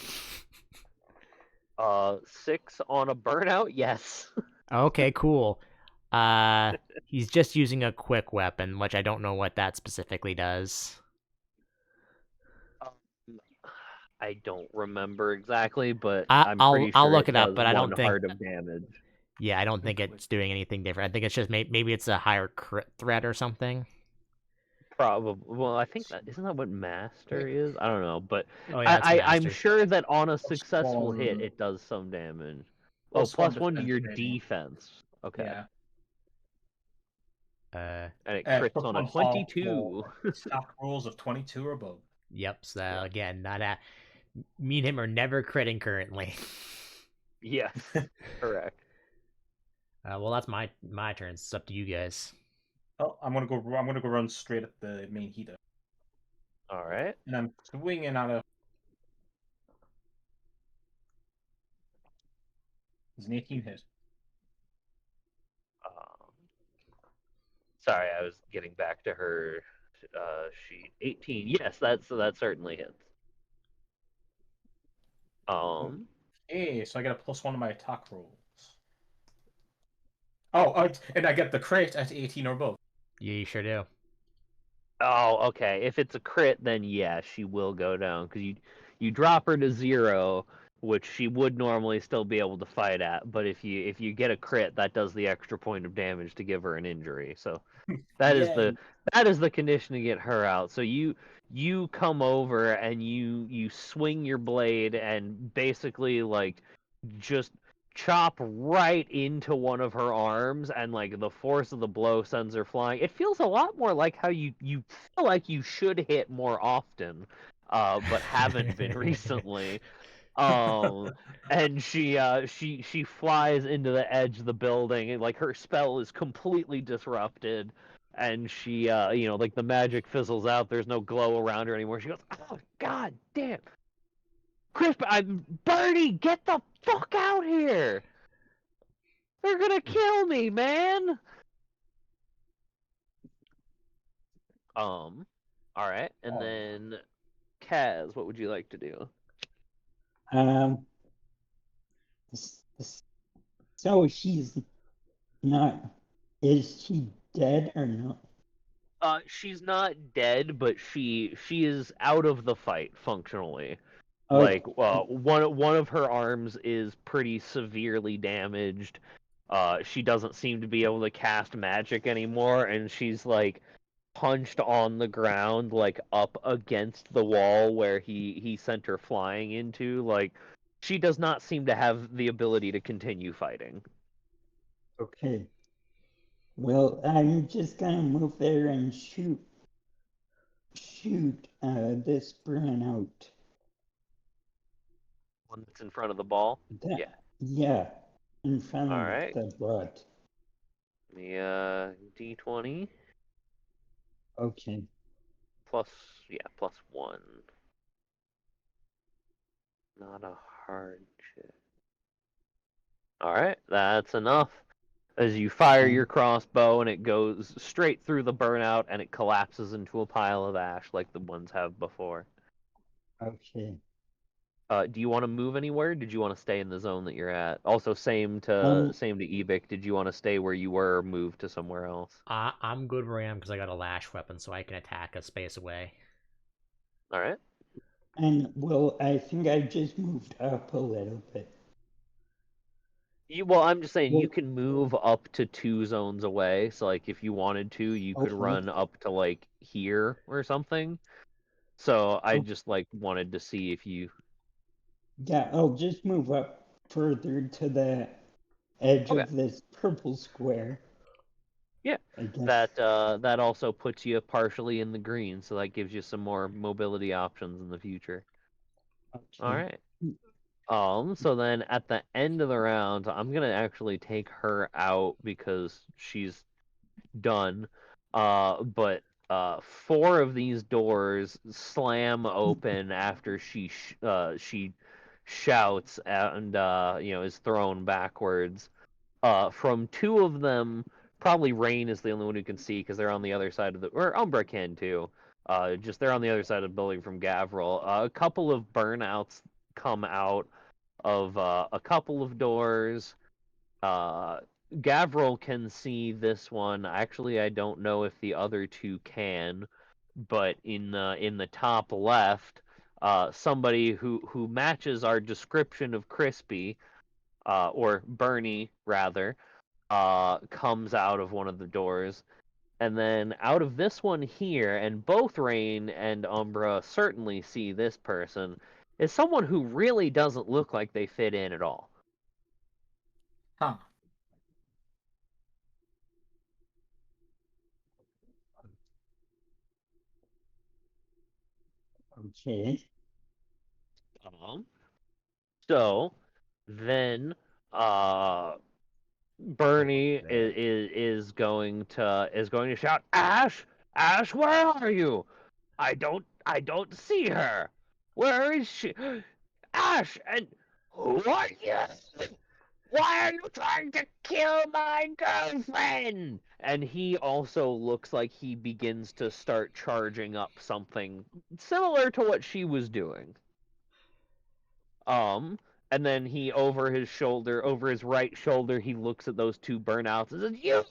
6 on a burnout? Yes. Okay, cool. He's just using a quick weapon, which I don't know what that specifically does. I don't remember exactly, but I'll look it up, but I don't think heart of damage. Yeah, I don't think it's doing anything different. I think it's just maybe it's a higher crit threat or something. Probably. Well, I think isn't that what master is? I don't know, but yeah, I'm sure that on a successful hit, it does some damage. +1 to your defense. Okay. Yeah. And it crits on a 22. Stack rolls of 22 or above. Yep. So again, not at Me and him are never critting currently. Yes, correct. Well, that's my turn. It's up to you guys. Oh, I'm gonna go run straight at the main heater, All right. and I'm swinging at a. It's an 18 hit. Sorry, I was getting back to her sheet. 18. Yes, that certainly hits. Okay, so I get a +1 to my attack rolls. Oh, and I get the crit at 18 or above. Yeah, you sure do. Oh, okay. If it's a crit, then yes, she will go down because you drop her to 0, which she would normally still be able to fight at. But if you get a crit, that does the extra point of damage to give her an injury. So that is Yeah. the condition to get her out. So you come over and you swing your blade and basically like just chop right into one of her arms, and like the force of the blow sends her flying. It feels a lot more like how you feel like you should hit more often, but haven't been recently. And she flies into the edge of the building, and like her spell is completely disrupted, and she like the magic fizzles out. There's no glow around her anymore. She goes, "Oh god damn, Bernie, get the fuck out here! They're gonna kill me, man!" All right, and then Kaz, what would you like to do? So she's not. Is she dead or not? She's not dead, but she is out of the fight functionally. Okay. Like, one of her arms is pretty severely damaged. She doesn't seem to be able to cast magic anymore, and she's like punched on the ground, like up against the wall where he sent her flying into. Like, she does not seem to have the ability to continue fighting. Okay. Well, I'm just gonna move there and shoot this burnout. One that's in front of the ball. Yeah. Yeah, in front All of right. the butt. The D20 Okay. plus +1. Not a hard shit. All right, that's enough. As you fire your crossbow and it goes straight through the burnout and it collapses into a pile of ash like the ones have before. Okay. Do you want to move anywhere? Did you want to stay in the zone that you're at? Also, same to Evic. Did you want to stay where you were or move to somewhere else? I'm good where I am because I got a lash weapon, so I can attack a space away. All right. And well, I think I just moved up a little bit. Well, I'm just saying you Well, can move up to 2 zones away. So, like, if you wanted to, you could okay. run up to like here or something. So I Oh. just like wanted to see if you. Yeah, I'll just move up further to the edge Okay. of this purple square. Yeah, I guess. that also puts you partially in the green, so that gives you some more mobility options in the future. Okay. All right. So then at the end of the round, I'm gonna actually take her out because she's done. But 4 of these doors slam open after she shouts and is thrown backwards. From 2 of them, probably Rain is the only one who can see because they're on the other side of the, or Umbra can too. Just they're on the other side of the building from Gavril. A couple of burnouts come out of a couple of doors. Gavril can see this one. Actually, I don't know if the other 2 can, but in the top left, somebody who matches our description of Crispy, or Bernie rather, comes out of one of the doors. And then out of this one here, and both Rain and Umbra certainly see this person, is someone who really doesn't look like they fit in at all. Huh. Okay. So then Bernie is going to shout, Ash, Ash, where are you? I don't see her. Where is she? Ash, and who are you? Why are you trying to kill my girlfriend? And he also looks like he begins to start charging up something similar to what she was doing. Um, and then he over his right shoulder, he looks at those two burnouts and says, "You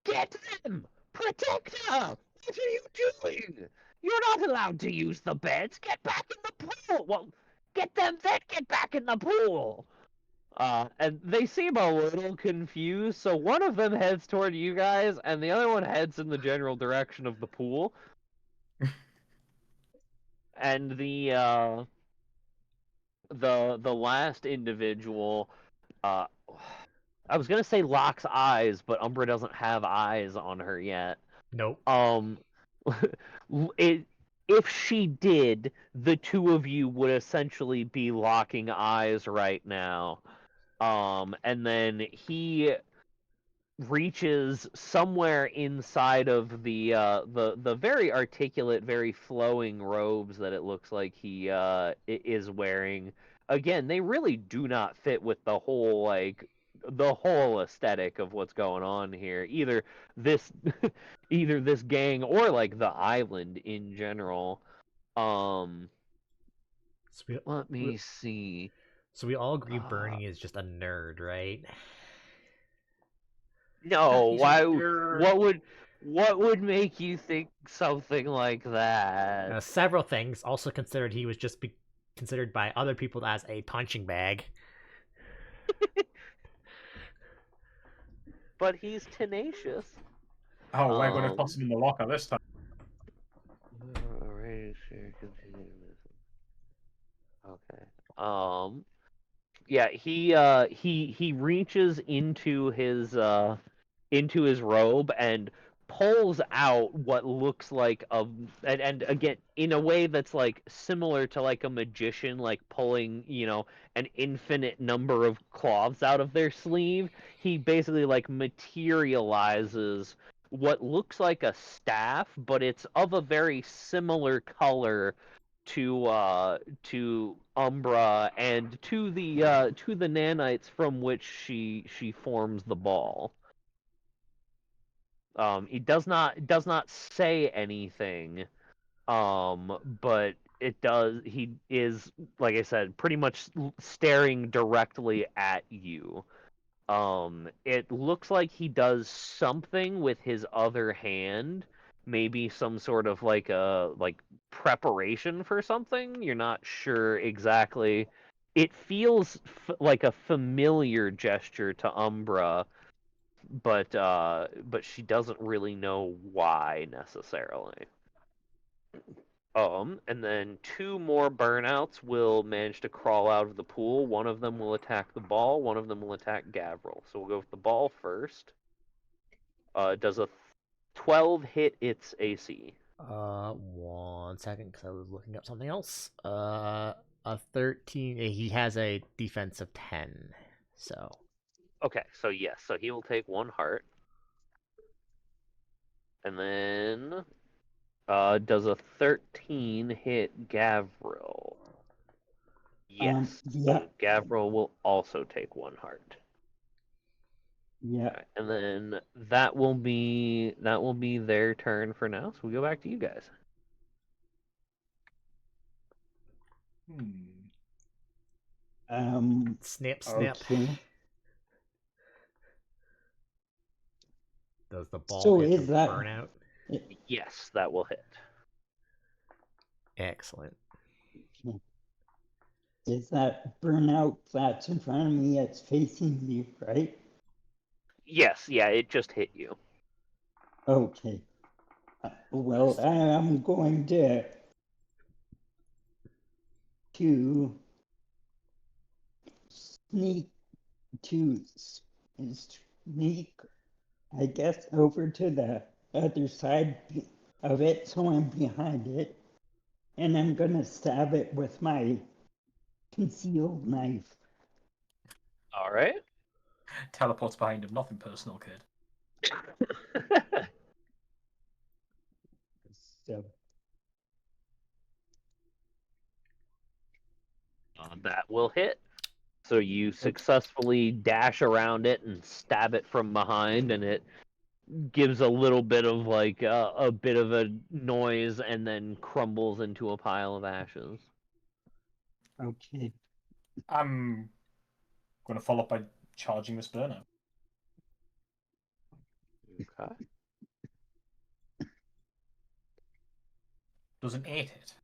get them! Protect her! What are you doing? You're not allowed to use the beds. Get back in the pool. Well, get them, then get back in the pool." And they seem a little confused, so one of them heads toward you guys, and the other one heads in the general direction of the pool. And the last individual, uh, I was gonna say locks eyes, but Umbra doesn't have eyes on her yet. Nope. It, if she did, the two of you would essentially be locking eyes right now. And then he reaches somewhere inside of the very articulate, very flowing robes that it looks like he is wearing. Again, they really do not fit with the whole aesthetic of what's going on here. Either this either this gang or like the island in general. Let me see. So we all agree Bernie is just a nerd, right? No, He's a why? nerd. What would make you think something like that? Several things. Also considered he was just considered by other people as a punching bag. But he's tenacious. Oh, we're going to toss him in the locker this time. Okay. Yeah, he reaches into his robe and pulls out what looks like and again in a way that's like similar to like a magician like pulling, an infinite number of cloths out of their sleeve. He basically like materializes what looks like a staff, but it's of a very similar color to Umbra and to the nanites from which she forms the ball. He does not say anything, but he is, like I said, pretty much staring directly at you. It looks like he does something with his other hand, maybe some sort of like preparation for something. You're not sure exactly. It feels like a familiar gesture to Umbra, but she doesn't really know why necessarily. And then two more burnouts will manage to crawl out of the pool. One of them will attack the ball. One of them will attack Gavril. So we'll go with the ball first. Does a 12 hit its AC? 1 second, because I was looking up something else. A 13. He has a defense of 10. So. Okay, so yes, so he will take 1 heart. And then, does a 13 hit Gavril? Yes. Yeah. So Gavril will also take 1 heart. Yeah. Right, and then that will be their turn for now. So we go back to you guys. Snip, snip. Okay. Does the ball So hit is the that burnout? Yes, that will hit. Excellent. Is that burnout that's in front of me? It's facing me, right? Yes, yeah, it just hit you. Okay. Well, I'm going to sneak, I guess, over to the other side of it, so I'm behind it, and I'm gonna stab it with my concealed knife. All right. Teleports behind him. Nothing personal, kid. So That will hit. So you successfully dash around it and stab it from behind, and it gives a little bit of like a bit of a noise, and then crumbles into a pile of ashes. okay. I'm going to follow up by charging this burnout. Okay. Does an 8 hit?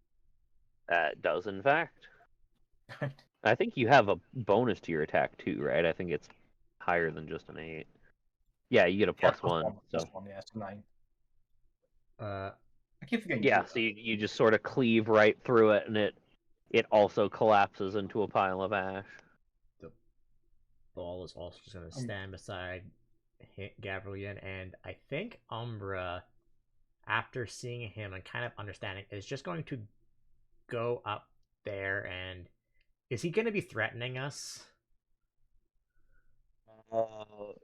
That does, in fact. Right. I think you have a bonus to your attack too, right? I think it's higher than just an 8. Yeah, you get a plus one. So Plus 1, yeah, it's 9. Uh, I keep forgetting. yeah, so you just sort of cleave right through it, and it also collapses into a pile of ash. the ball is also just gonna stand beside Gabriel, and I think Umbra, after seeing him and kind of understanding, is just going to go up there. And is he going to be threatening us? What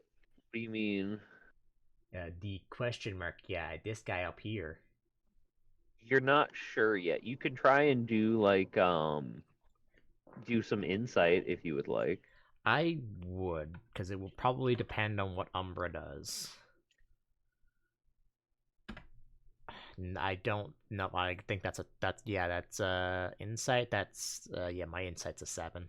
do you mean? The question mark. Yeah, this guy up here. You're not sure yet. You could try and do like do some insight if you would like. I would, because it will probably depend on what Umbra does. I don't know. I think that's insight. That's yeah, my insight's a 7.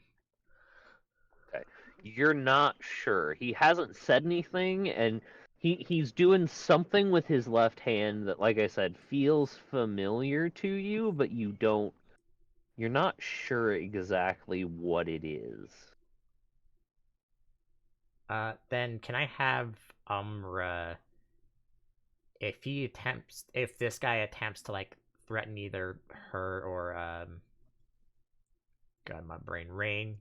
Okay. You're not sure. He hasn't said anything, and he's doing something with his left hand that, like I said, feels familiar to you, but you're not sure exactly what it is. Then can I have Umbra, if this guy attempts to like threaten either her or God, my brain, Rain,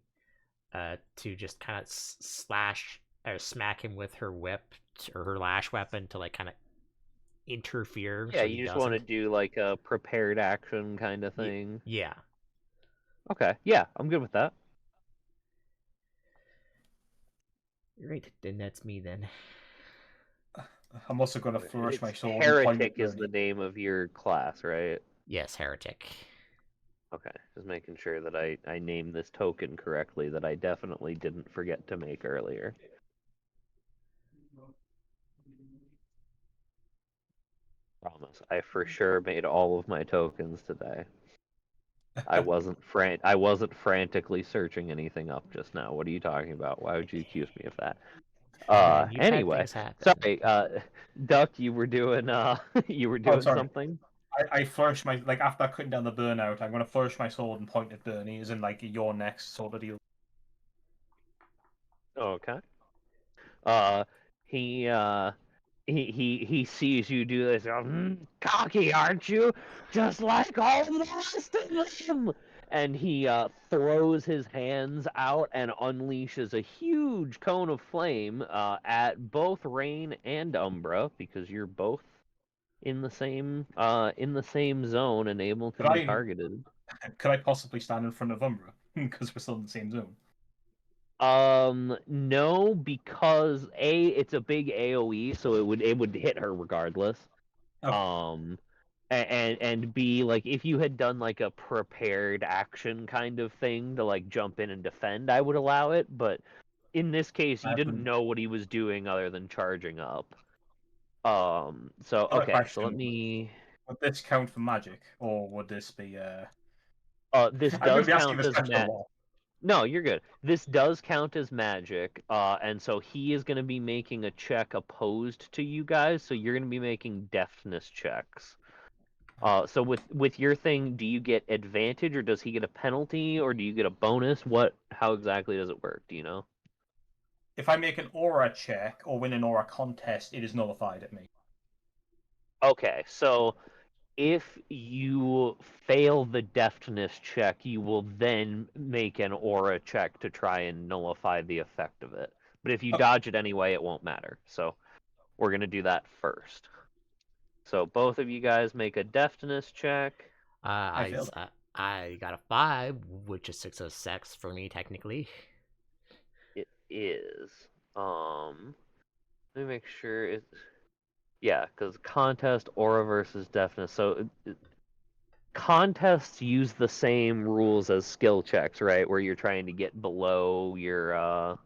to just kind of slash or smack him with her whip or her lash weapon to like kind of interfere Yeah, so he you just want to doesn't. do like a prepared action kind of thing. Yeah. Okay, yeah, I'm good with that. Right, then that's me then. I'm also going to flourish my It's sword and point Heretic at is Bernie. the name of your class, right? Yes, heretic. Okay, just making sure that I named this token correctly that I definitely didn't forget to make earlier. Promise, I for sure made all of my tokens today. I wasn't frantically searching anything up just now. What are you talking about? Why would you accuse me of that? Man, you've had Anyway, things happen. sorry, Duck, you were doing you were doing sorry. something? I flourish my after cutting down the burnout. I'm going to flourish my sword and point at Bernie, as in like your next sort of deal. Okay. Uh, he uh he sees you do this. Cocky, aren't you? Just like all the rest of them. And he throws his hands out and unleashes a huge cone of flame at both Rain and Umbra, because you're both in the same zone and able to Could be I targeted. could I possibly stand in front of Umbra because we're still in the same zone? No, because it's a big AoE, so it would hit her regardless. Oh. And B, like if you had done like a prepared action kind of thing to like jump in and defend, I would allow it. But in this case, you didn't know what he was doing other than charging up. So Got a okay, so let question. me. Would this count for magic, or would this be? This I'm going does to be asking count this as question a lot. No, you're good. This does count as magic, and so he is going to be making a check opposed to you guys. So you're going to be making deftness checks. So with your thing, do you get advantage, or does he get a penalty, or do you get a bonus? How exactly does it work? Do you know? If I make an aura check or win an aura contest, it is nullified at me. Okay, so if you fail the deftness check, you will then make an aura check to try and nullify the effect of it. But if you Okay. dodge it anyway, it won't matter. So we're gonna do that first. So both of you guys make a deftness check. I failed. I got a 5, which is 6 of 6 for me, technically. It is. Let me make sure it's. Yeah, because contest, aura versus deafness. So contests use the same rules as skill checks, right? Where you're trying to get below your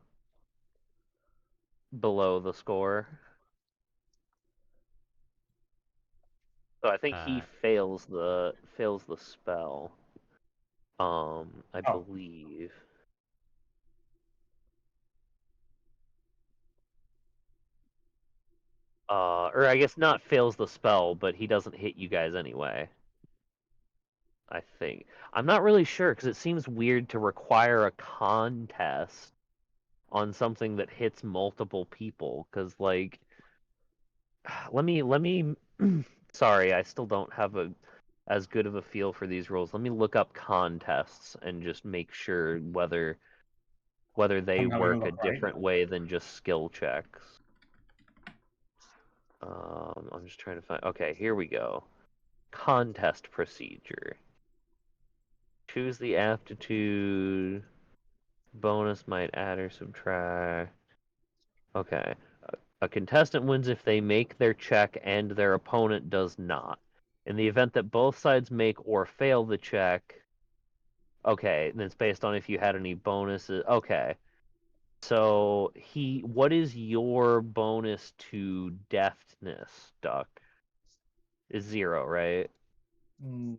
below the score. So I think he Uh, fails the spell. I Oh. believe. Or I guess not fails the spell, but he doesn't hit you guys anyway. I think. I'm not really sure because it seems weird to require a contest on something that hits multiple people. Because like, let me. Sorry, I still don't have as good of a feel for these rules. Let me look up contests and just make sure whether they I'm having a work a look right different now. way than just skill checks. I'm just trying to find. Okay, here we go. Contest procedure. Choose the aptitude. Bonus might add or subtract. Okay. A contestant wins if they make their check and their opponent does not. In the event that both sides make or fail the check, okay, then it's based on if you had any bonuses. Okay. So what is your bonus to deftness, Duck? Is 0, right? Yes.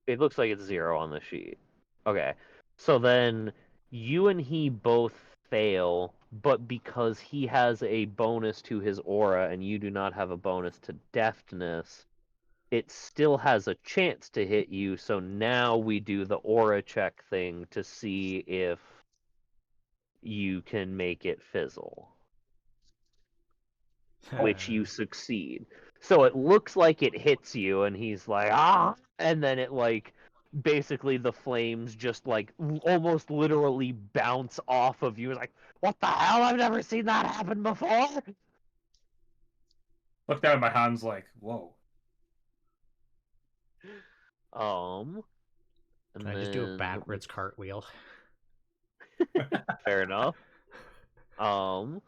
It looks like it's 0 on the sheet. Okay. So then you and he both fail, but because he has a bonus to his aura and you do not have a bonus to deftness, it still has a chance to hit you. So now we do the aura check thing to see if you can make it fizzle, which you succeed. So it looks like it hits you, and he's like, ah, and then it like basically the flames just like almost literally bounce off of you. It's like, what the hell? I've never seen that happen before. Look down at my hands like, whoa. Um, can and I just do a then let me. backwards cartwheel? Fair enough. Um,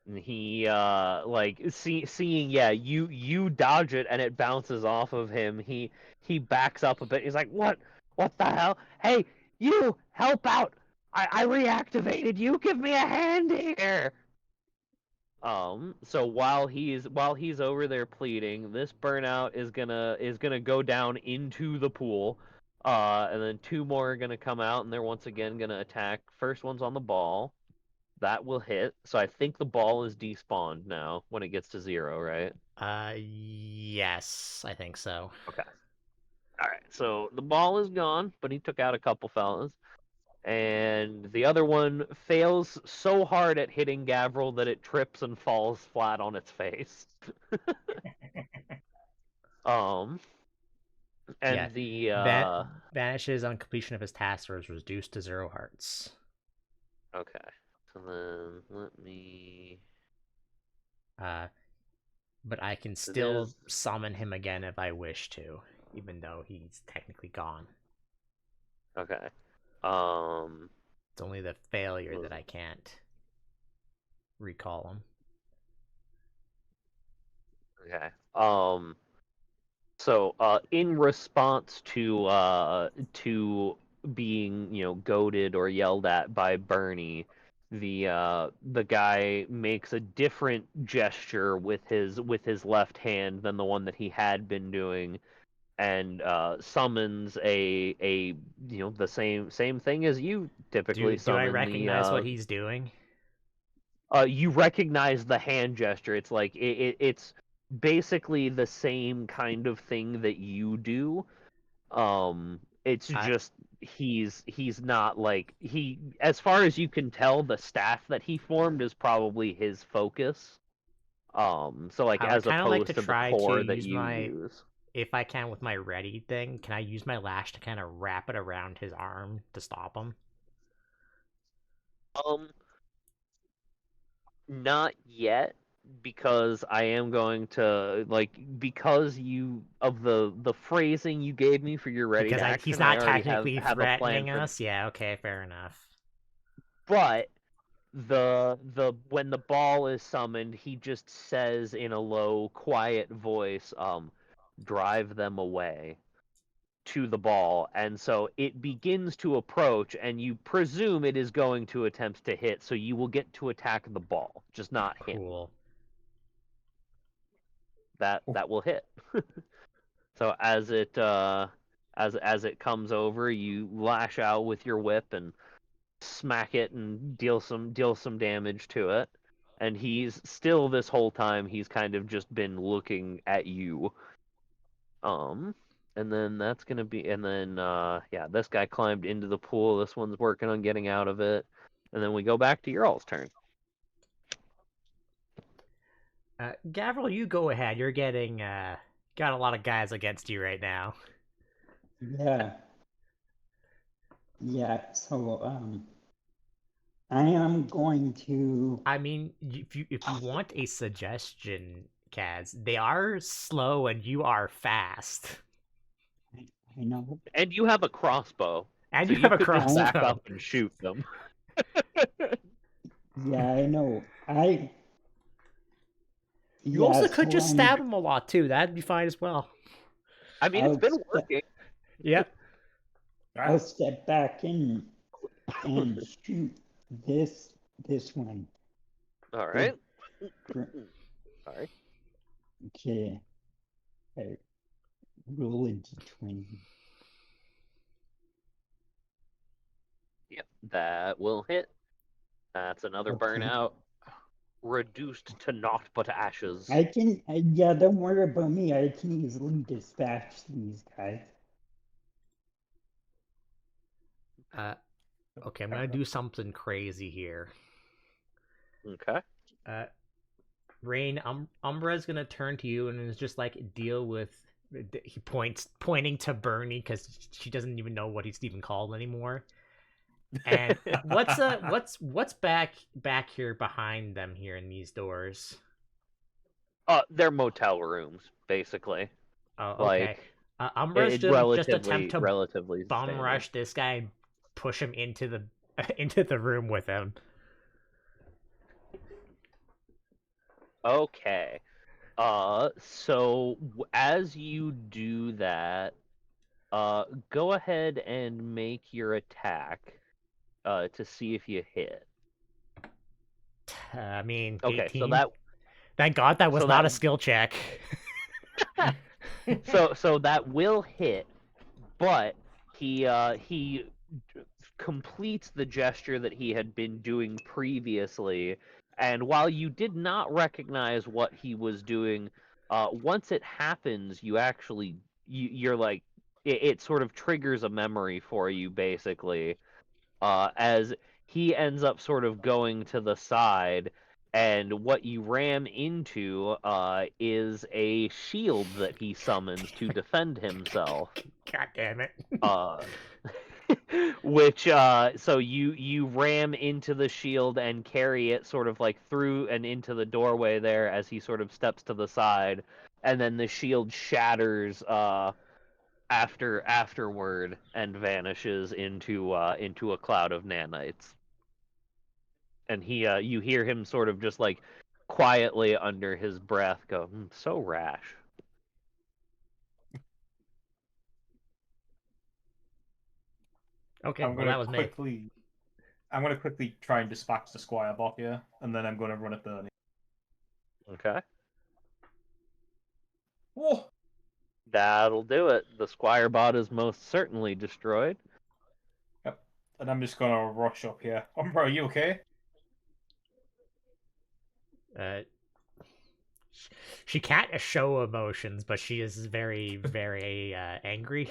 and he like seeing yeah you dodge it and it bounces off of him. He backs up a bit. He's like, what the hell? Hey, you help out! I reactivated you. Give me a hand here. So while he's over there pleading, this burnout is gonna go down into the pool. And then 2 more are gonna come out and they're once again gonna attack. First one's on the ball. That will hit. So I think the ball is despawned now when it gets to 0, right? Yes, I think so. Okay. All right. So the ball is gone, but he took out a couple fellas. And the other one fails so hard at hitting Gavril that it trips and falls flat on its face. um, Yeah, and the vanishes on completion of his task or is reduced to 0 hearts. okay. So then let me. But I can It still is summon him again if I wish to, even though he's technically gone. okay. Um. It's only the failure that I can't recall him. Okay. So, in response to being goaded or yelled at by Bernie, the guy makes a different gesture with his left hand than the one that he had been doing, and summons a the same thing as you typically Do I summon the recognize what he's doing? you recognize the hand gesture. It's like it's basically the same kind of thing that you do. It's I just he's not like as far as you can tell, the staff that he formed is probably his focus. So like I would as kind of like opposed to to the try to core that use you my, use. if I can with my ready thing, can I use my lash to kind of wrap it around his arm to stop him? Um, not yet, because I am going to because you of the phrasing you gave me for your ready Because to he's action, I not already technically have a plan threatening for. us. Yeah, okay, fair enough. But the when the ball is summoned, he just says in a low, quiet voice, drive them away to the ball, and so it begins to approach, and you presume it is going to attempt to hit, so you will get to attack the ball, just not him. Cool. That will hit. So as it comes over, you lash out with your whip and smack it and deal some damage to it. And he's still this whole time he's kind of just been looking at you. And then that's gonna be and then yeah, this guy climbed into the pool. This one's working on getting out of it. And then we go back to your all's turn. Gavril, you go ahead. You're getting got a lot of guys against you right now. Yeah. Yeah, so I am going to. I mean, if you want a suggestion, Kaz, they are slow and you are fast. I know. And you have a crossbow. And So you have a could just back crossbow. up and shoot them. Yeah, I know. You also could just stab him a lot too. That'd be fine as well. I mean, it's been working. Yep. I'll step back and shoot this one. All right. Gr- Sorry. Okay. I roll into 20. Yep, that will hit. That's another Okay. burnout. Reduced to naught but ashes. I can, yeah, don't worry about me. I can easily dispatch these guys. Okay, I'm gonna do something crazy here. Okay. Rain, Umbra's gonna turn to you and is just like deal with. He pointing to Bernie because she doesn't even know what he's even called anymore. And what's back here behind them here in these doors? They're motel rooms, basically. Oh, okay. Like, Umbra's just attempt to relatively bum standard. rush this guy and push him into the into the room with him. Okay. So as you do that, go ahead and make your attack, to see if you hit. I mean, Okay, 18. so that Thank God that was so not that- a skill check. so that will hit, but he completes the gesture that he had been doing previously, and while you did not recognize what he was doing, once it happens, you actually you're like it sort of triggers a memory for you basically, as he ends up sort of going to the side. And what you ram into is a shield that he summons to defend himself. God damn it. Which so you ram into the shield and carry it sort of like through and into the doorway there as he sort of steps to the side, and then the shield shatters afterward and vanishes into a cloud of nanites. And he you hear him sort of just like quietly under his breath go, so rash. Okay, well that was me. I'm gonna quickly try and dispatch the squire bot here, and then I'm gonna run at Bernie. Okay. Whoa! That'll do it. The squire bot is most certainly destroyed. Yep. And I'm just gonna rush up here. Umbra, are you okay? She can't show emotions, but she is very, very angry.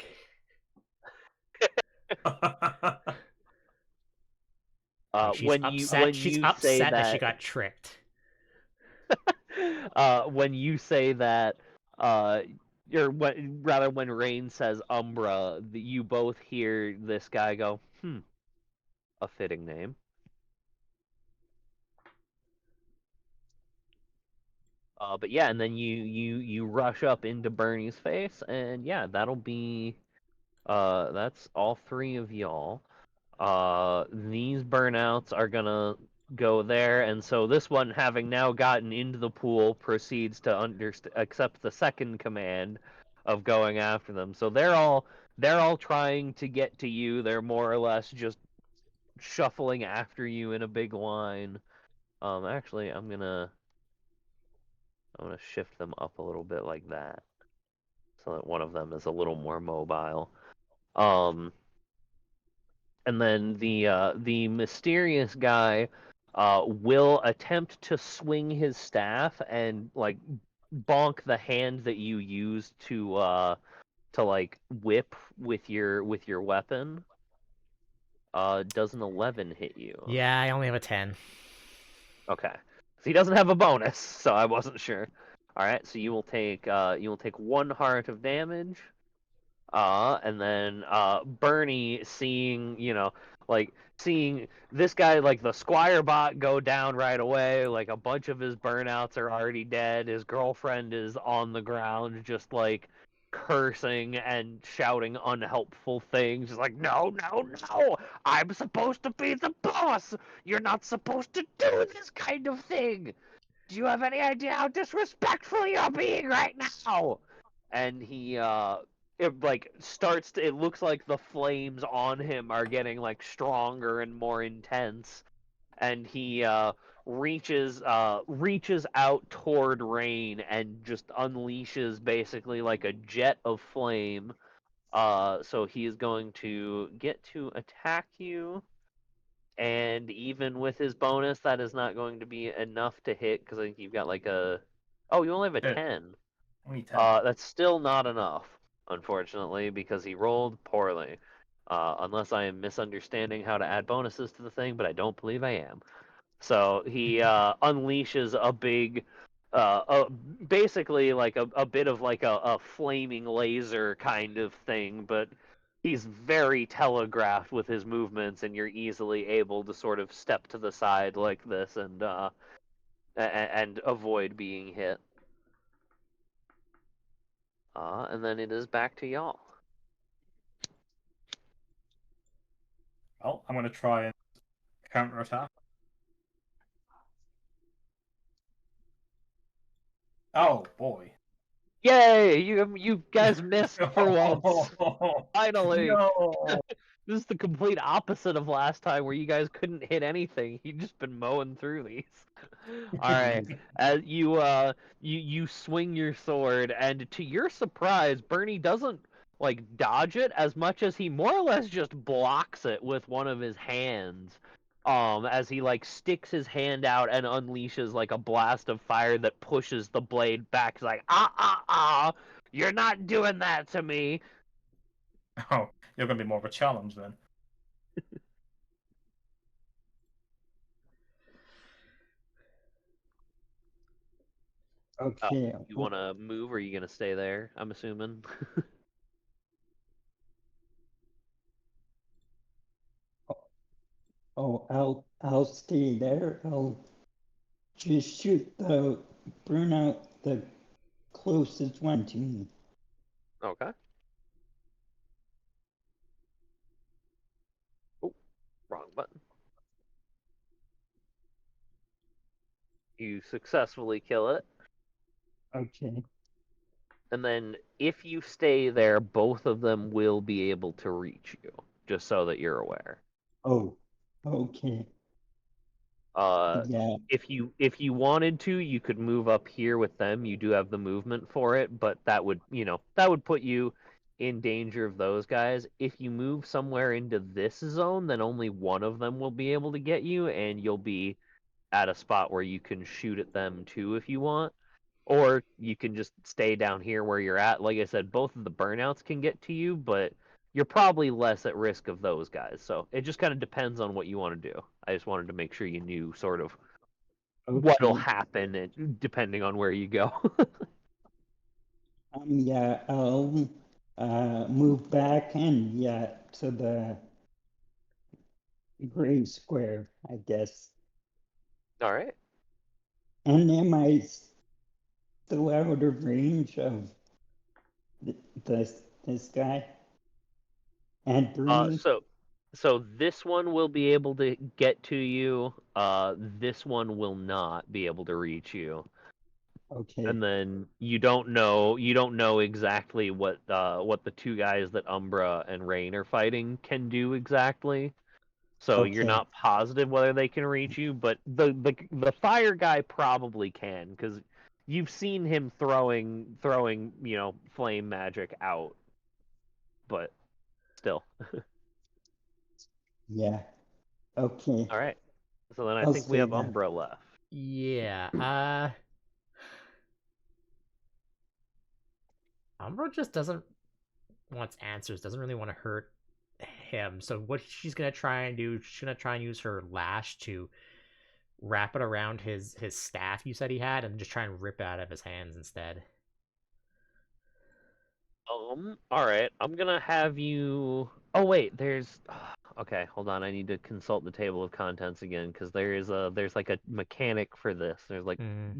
She's upset. She's upset that she got tricked. When you say that, rather when Rain says Umbra, you both hear this guy go, a fitting name. But yeah, and then you rush up into Bernie's face, and yeah, that'll be that's all three of y'all. These burnouts are gonna go there, and so this one, having now gotten into the pool, proceeds to accept the second command of going after them. So they're all trying to get to you. They're more or less just shuffling after you in a big line. Actually, I'm gonna shift them up a little bit like that, so that one of them is a little more mobile. Um, and then the mysterious guy will attempt to swing his staff and like bonk the hand that you use to like whip with your weapon. Does an 11 hit you? Yeah, I only have a 10. Okay. So he doesn't have a bonus, so I wasn't sure. All right, so you will take 1 heart of damage. And then Bernie seeing, like seeing this guy, like the Squire bot, go down right away. Like a bunch of his burnouts are already dead. His girlfriend is on the ground, just like cursing and shouting unhelpful things. Just like, no, no, no! I'm supposed to be the boss. You're not supposed to do this kind of thing. Do you have any idea how disrespectful you're being right now? And it like starts to, it looks like the flames on him are getting like stronger and more intense, and he reaches out toward Rain and just unleashes basically like a jet of flame. So he is going to get to attack you, and even with his bonus, that is not going to be enough to hit, because I think you've got like a. Oh, you only have a Yeah. 10. Only 10. That's still not enough, unfortunately, because he rolled poorly. Unless I am misunderstanding how to add bonuses to the thing, but I don't believe I am. So he unleashes a big, basically like a bit of like a flaming laser kind of thing, but he's very telegraphed with his movements, and you're easily able to sort of step to the side like this and avoid being hit. And then it is back to y'all. Well, I'm going to try and counterattack. Oh, boy. Yay! You guys missed for once. Finally. No. This is the complete opposite of last time, where you guys couldn't hit anything. You've just been mowing through these. All right. As you swing your sword, and to your surprise, Bernie doesn't like dodge it as much as he more or less just blocks it with one of his hands. As he like sticks his hand out and unleashes like a blast of fire that pushes the blade back. He's like, you're not doing that to me. Oh, you're going to be more of a challenge then. Okay. You want to move, or are you gonna stay there? I'm assuming. Oh, I'll stay there. I'll just shoot the burnout the closest one to me. Okay. Oh, wrong button. You successfully kill it, Okay. and then if you stay there, both of them will be able to reach you. Just so that you're aware. Oh, okay. Yeah. If you wanted to, you could move up here with them. You do have the movement for it, but that would put you in danger of those guys. If you move somewhere into this zone, then only one of them will be able to get you, and you'll be at a spot where you can shoot at them too if you want. Or you can just stay down here where you're at. Like I said, both of the burnouts can get to you, but you're probably less at risk of those guys. So it just kind of depends on what you want to do. I just wanted to make sure you knew sort of what'll Okay. happen depending on where you go. Yeah, I'll move back and yeah to the gray square, I guess. All right. And am I still out of range of this guy? And Bruni? So this one will be able to get to you. This one will not be able to reach you. Okay. And then you don't know exactly what the two guys that Umbra and Rain are fighting can do exactly. So you're Okay. not positive whether they can reach you, but the fire guy probably can, because you've seen him throwing flame magic out. But still. Yeah. Okay. All right. So then I I'll think we say have that. Umbra left. Yeah. Umbra just doesn't wants answers. Doesn't really want to hurt him. So what she's gonna try and do? She's gonna try and use her lash to wrap it around his staff you said he had, and just try and rip it out of his hands instead. All right. I'm gonna have you. Oh wait, there's. Okay, hold on. I need to consult the table of contents again, because there's like a mechanic for this. There's like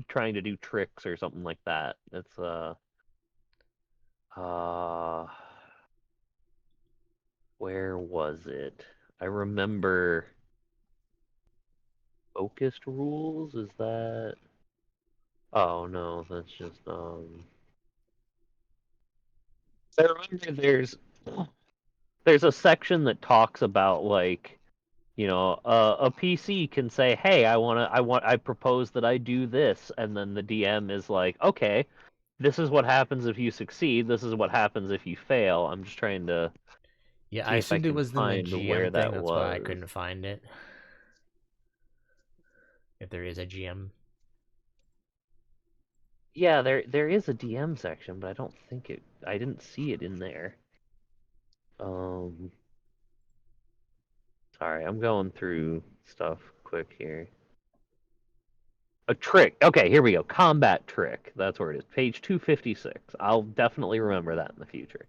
trying to do tricks or something like that. It's uh where was it? I remember focused rules. Is that? Oh no, that's just I remember there's a section that talks about, like, a PC can say, "Hey, I propose that I do this," and then the DM is like, "Okay, this is what happens if you succeed. This is what happens if you fail." I'm just trying to Yeah, I see if I assumed it can was in the find where GM thing. that That's why I was. couldn't find it. If there is a GM. Yeah, there is a DM section, but I didn't see it in there. Sorry, I'm going through stuff quick here. A trick. Okay, here we go. Combat trick. That's where it is. Page 256. I'll definitely remember that in the future.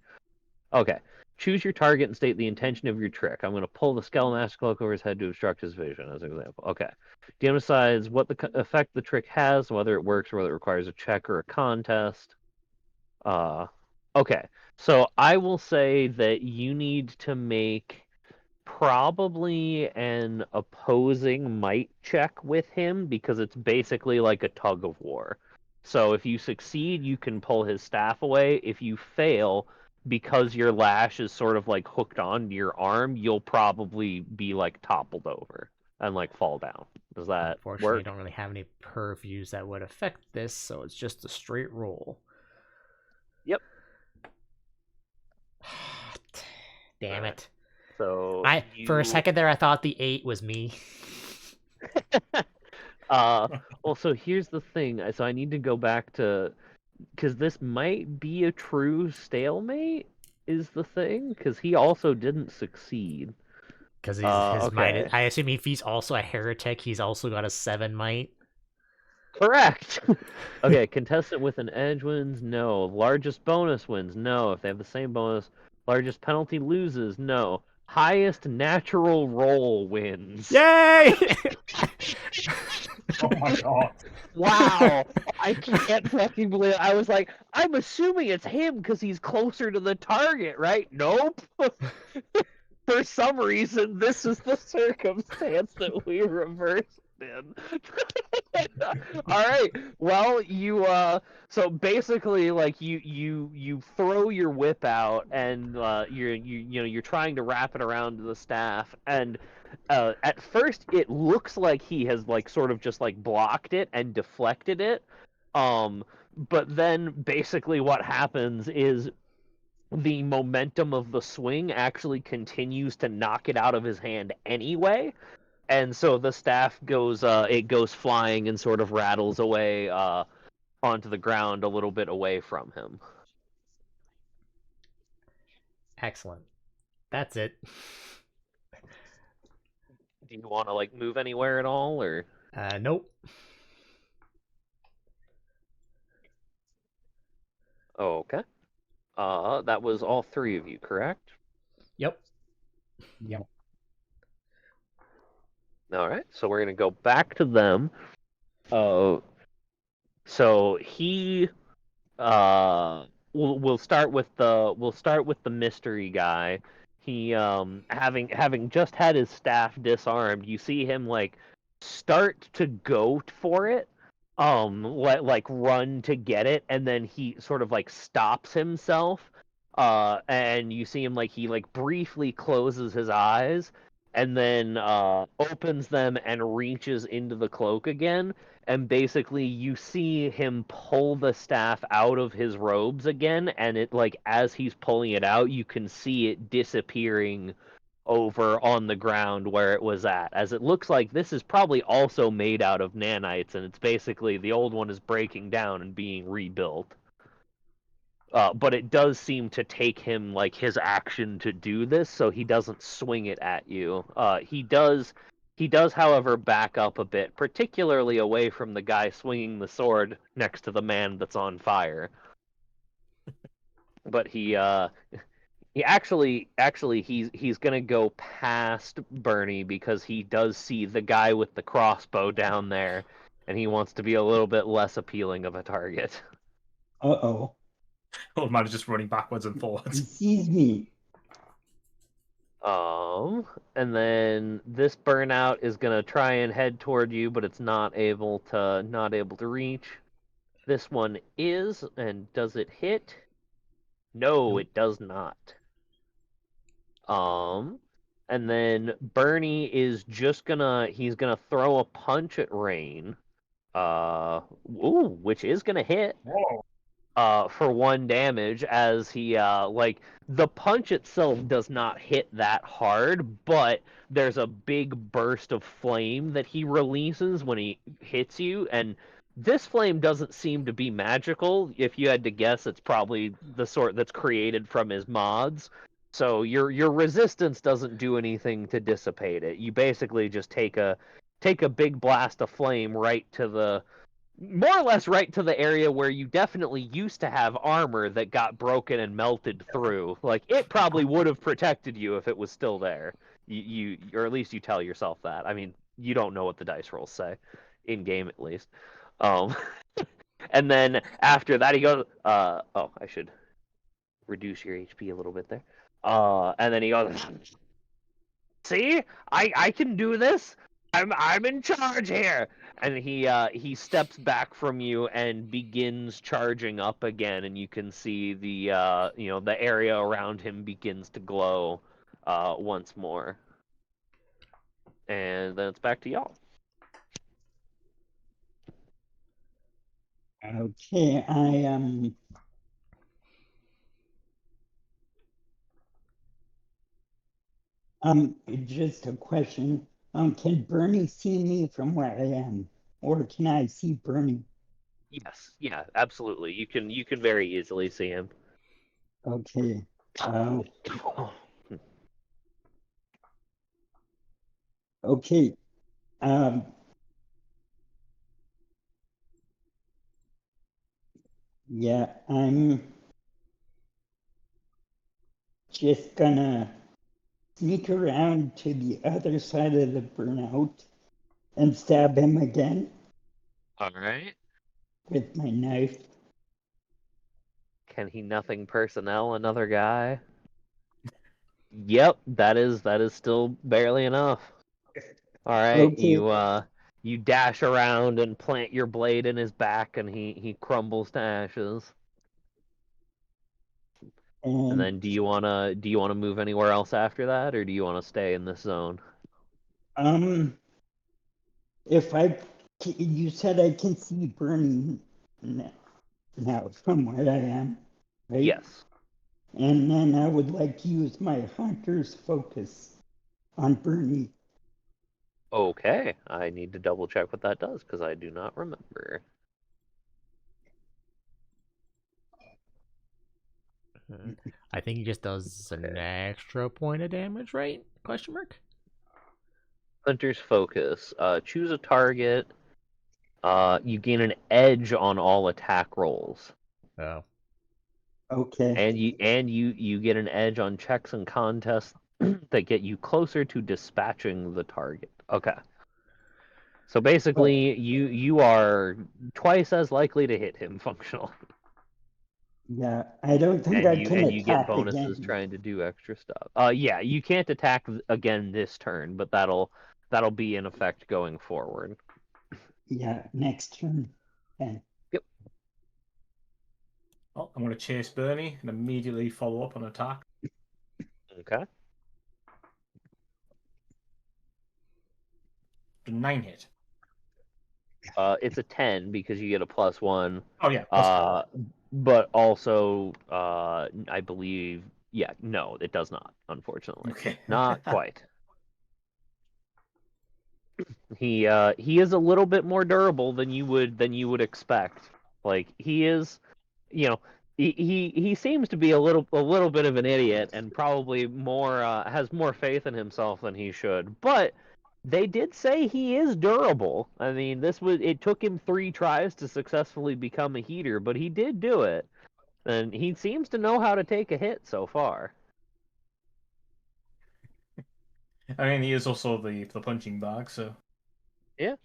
Okay. Choose your target and state the intention of your trick. I'm going to pull the Skull Master Cloak over his head to obstruct his vision, as an example. Okay. DM decides what the effect the trick has, whether it works or whether it requires a check or a contest. Okay. So I will say that you need to make probably an opposing might check with him, because it's basically like a tug of war. So if you succeed, you can pull his staff away. If you fail, because your lash is sort of like hooked onto your arm, you'll probably be like toppled over and like fall down. Does that Unfortunately, I work? don't really have any purviews that would affect this, so it's just a straight roll. Yep. Damn Alright. it. So For a second there, I thought the 8 was me. Well, so here's the thing. So I need to go back to, because this might be a true stalemate, is the thing, because he also didn't succeed. Because his might. Okay. I assume if he's also a heretic, he's also got a 7 might. Correct. Okay, contestant with an edge wins, no. Largest bonus wins, no. If they have the same bonus, largest penalty loses, no. Highest natural roll wins. Yay! Oh my god. Wow, I can't fucking believe I was like, I'm assuming it's him because he's closer to the target, right? Nope. For some reason, this is the circumstance that we reversed in. All right. Well, so basically, like, you throw your whip out, and you're trying to wrap it around the staff, and at first it looks like he has, like, sort of just like blocked it and deflected it. But then basically what happens is the momentum of the swing actually continues to knock it out of his hand anyway, and so the staff goes flying and sort of rattles away onto the ground a little bit away from him. Excellent. That's it. Do you want to, like, move anywhere at all, or? Nope. Okay. That was all three of you, correct? Yep. Yep. All right, so we're gonna go back to them. So he we'll start with the mystery guy. He having just had his staff disarmed, you see him like start to go for it, like run to get it, and then he sort of like stops himself, and you see him like he like briefly closes his eyes and then opens them and reaches into the cloak again, and basically you see him pull the staff out of his robes again, and it like as he's pulling it out you can see it disappearing over on the ground where it was at, as it looks like this is probably also made out of nanites, and it's basically the old one is breaking down and being rebuilt. But it does seem to take him like his action to do this, so he doesn't swing it at you. He does, however, back up a bit, particularly away from the guy swinging the sword next to the man that's on fire. But he actually he's gonna go past Bernie because he does see the guy with the crossbow down there, and he wants to be a little bit less appealing of a target. Uh-oh. Old man is just running backwards and He forwards. sees me. And then this burnout is gonna try and head toward you, but it's not able to reach. This one is, and does it hit? No, Nope. it does not. And then Bernie is just he's gonna throw a punch at Rain. Which is gonna hit. Whoa. For 1 damage, as he like the punch itself does not hit that hard, but there's a big burst of flame that he releases when he hits you, and this flame doesn't seem to be magical. If you had to guess, it's probably the sort that's created from his mods. So your resistance doesn't do anything to dissipate it. You basically just take a big blast of flame right to the more or less right to the area where you definitely used to have armor that got broken and melted through. Like it probably would have protected you if it was still there. You or at least you tell yourself that. I mean, you don't know what the dice rolls say, in game at least. Um, and then after that he goes. Oh, I should reduce your HP a little bit there. And then he goes. See, I can do this. I'm in charge here. And he steps back from you and begins charging up again, and you can see the area around him begins to glow once more. And then it's back to y'all. Okay, just a question. Can Bernie see me from where I am? Or can I see Bernie? Yes, yeah, absolutely. You can very easily see him. Okay. Okay. Yeah, I'm just gonna sneak around to the other side of the burnout and stab him again All right. with my knife. Can he nothing personnel another guy? Yep, that is still barely enough. All right, Okay, you dash around and plant your blade in his back, and he crumbles to ashes. And and then do you wanna move anywhere else after that, or do you wanna stay in this zone? if you said I can see Bernie now from where I am, right? Yes. And then I would like to use my hunter's focus on Bernie. Okay, I need to double check what that does because I do not remember. I think he just does an extra point of damage, right? Question mark. Hunter's focus. Choose a target. You gain an edge on all attack rolls. Oh. Okay. And you get an edge on checks and contests that get you closer to dispatching the target. Okay. So basically, you are twice as likely to hit him functionally, Yeah, I don't think I can and you get attack bonuses again. trying to do extra stuff. Yeah, you can't attack again this turn, but that'll be in effect going forward. Yeah, next turn. Okay. Yep. Well, I'm going to chase Bernie and immediately follow up on attack. Okay. The 9 hit. It's a 10 because you get a +1. Oh yeah, plus 10. But also, I believe, yeah, no, it does not. Unfortunately, Okay. not quite. He is a little bit more durable than you would expect. Like he is, you know, he seems to be a little bit of an idiot and probably more has more faith in himself than he should. But they did say he is durable. I mean, it took him 3 tries to successfully become a heater, but he did do it. And he seems to know how to take a hit so far. I mean, he is also the punching bag, so. Yeah.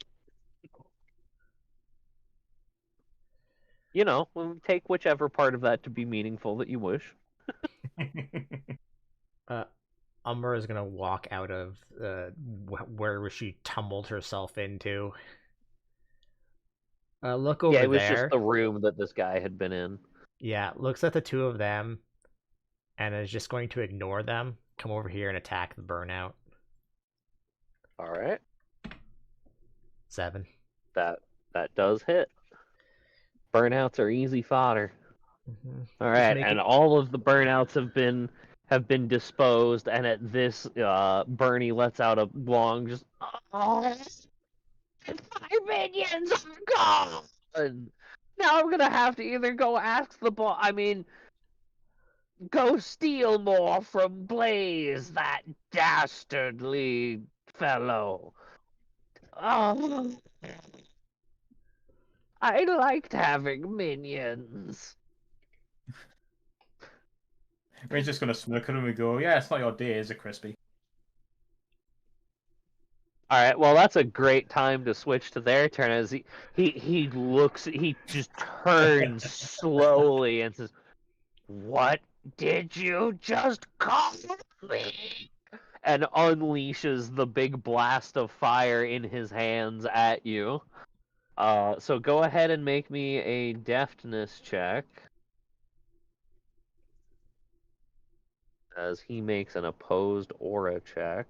You know, take whichever part of that to be meaningful that you wish. Umber is gonna walk out of where she tumbled herself into. Look over Yeah, it was there. just the room that this guy had been in. Yeah, looks at the two of them, and is just going to ignore them. Come over here and attack the burnout. All right. 7. That does hit. Burnouts are easy fodder. Mm-hmm. All right, and all of the burnouts have been disposed, and at this, Bernie lets out a long just. Oh, my minions are gone. Now I'm gonna have to either go ask the boss. I mean, go steal more from Blaze, that dastardly fellow. Oh, I liked having minions. We're just going to smirk at him and go, yeah, it's not your day, is it, Crispy? All right, well, that's a great time to switch to their turn. As he looks, he just turns slowly and says, "What did you just call me?" And unleashes the big blast of fire in his hands at you. So go ahead and make me a deftness check. As he makes an opposed aura check.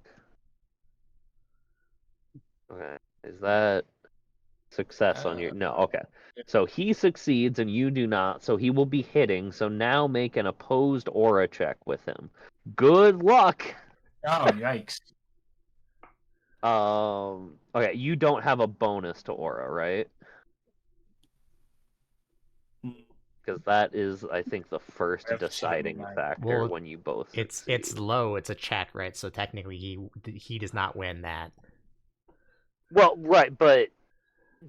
Okay, is that success on your... No, okay. So he succeeds and you do not, so he will be hitting. So now make an opposed aura check with him. Good luck! Oh, yikes. Okay, you don't have a bonus to aura, right? Because that is, I think, the first I have to check deciding my- factor Well, when you both It's succeed. low. It's a check, right? So technically, he does not win that. Well, right, but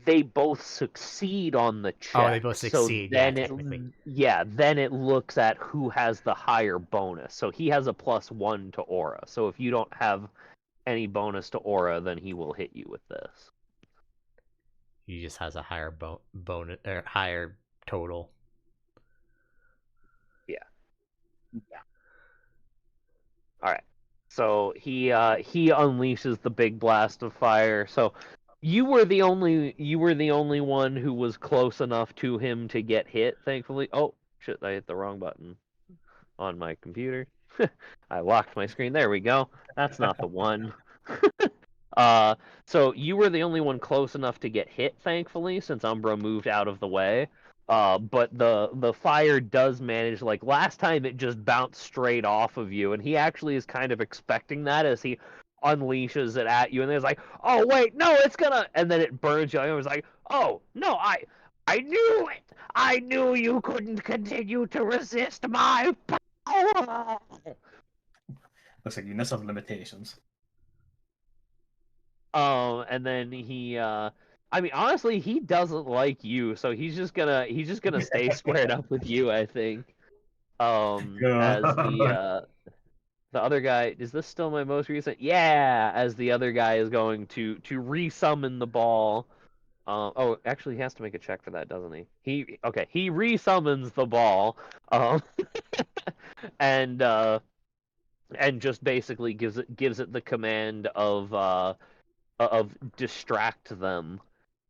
they both succeed on the check. Oh, they both succeed. So then then it looks at who has the higher bonus. So he has a +1 to aura. So if you don't have any bonus to aura, then he will hit you with this. He just has a higher bonus or higher total. Yeah. All right. So he unleashes the big blast of fire. So you were the only one who was close enough to him to get hit, thankfully. Oh, shit, I hit the wrong button on my computer. I locked my screen. There we go. That's not the one. So you were the only one close enough to get hit, thankfully, since Umbra moved out of the way. But the fire does manage. Like last time, it just bounced straight off of you, and he actually is kind of expecting that as he unleashes it at you, and there's like, oh wait, no, it's gonna, and then it burns you. And it was like, oh no, I knew it. I knew you couldn't continue to resist my power. Looks like you must have limitations. And then he I mean honestly he doesn't like you, so he's just gonna stay squared up with you, I think. As the other guy, is this still my most recent? Yeah, as the other guy is going to resummon the ball. Oh, actually, he has to make a check for that, doesn't he? He resummons the ball, um, and just basically gives it the command of distract them.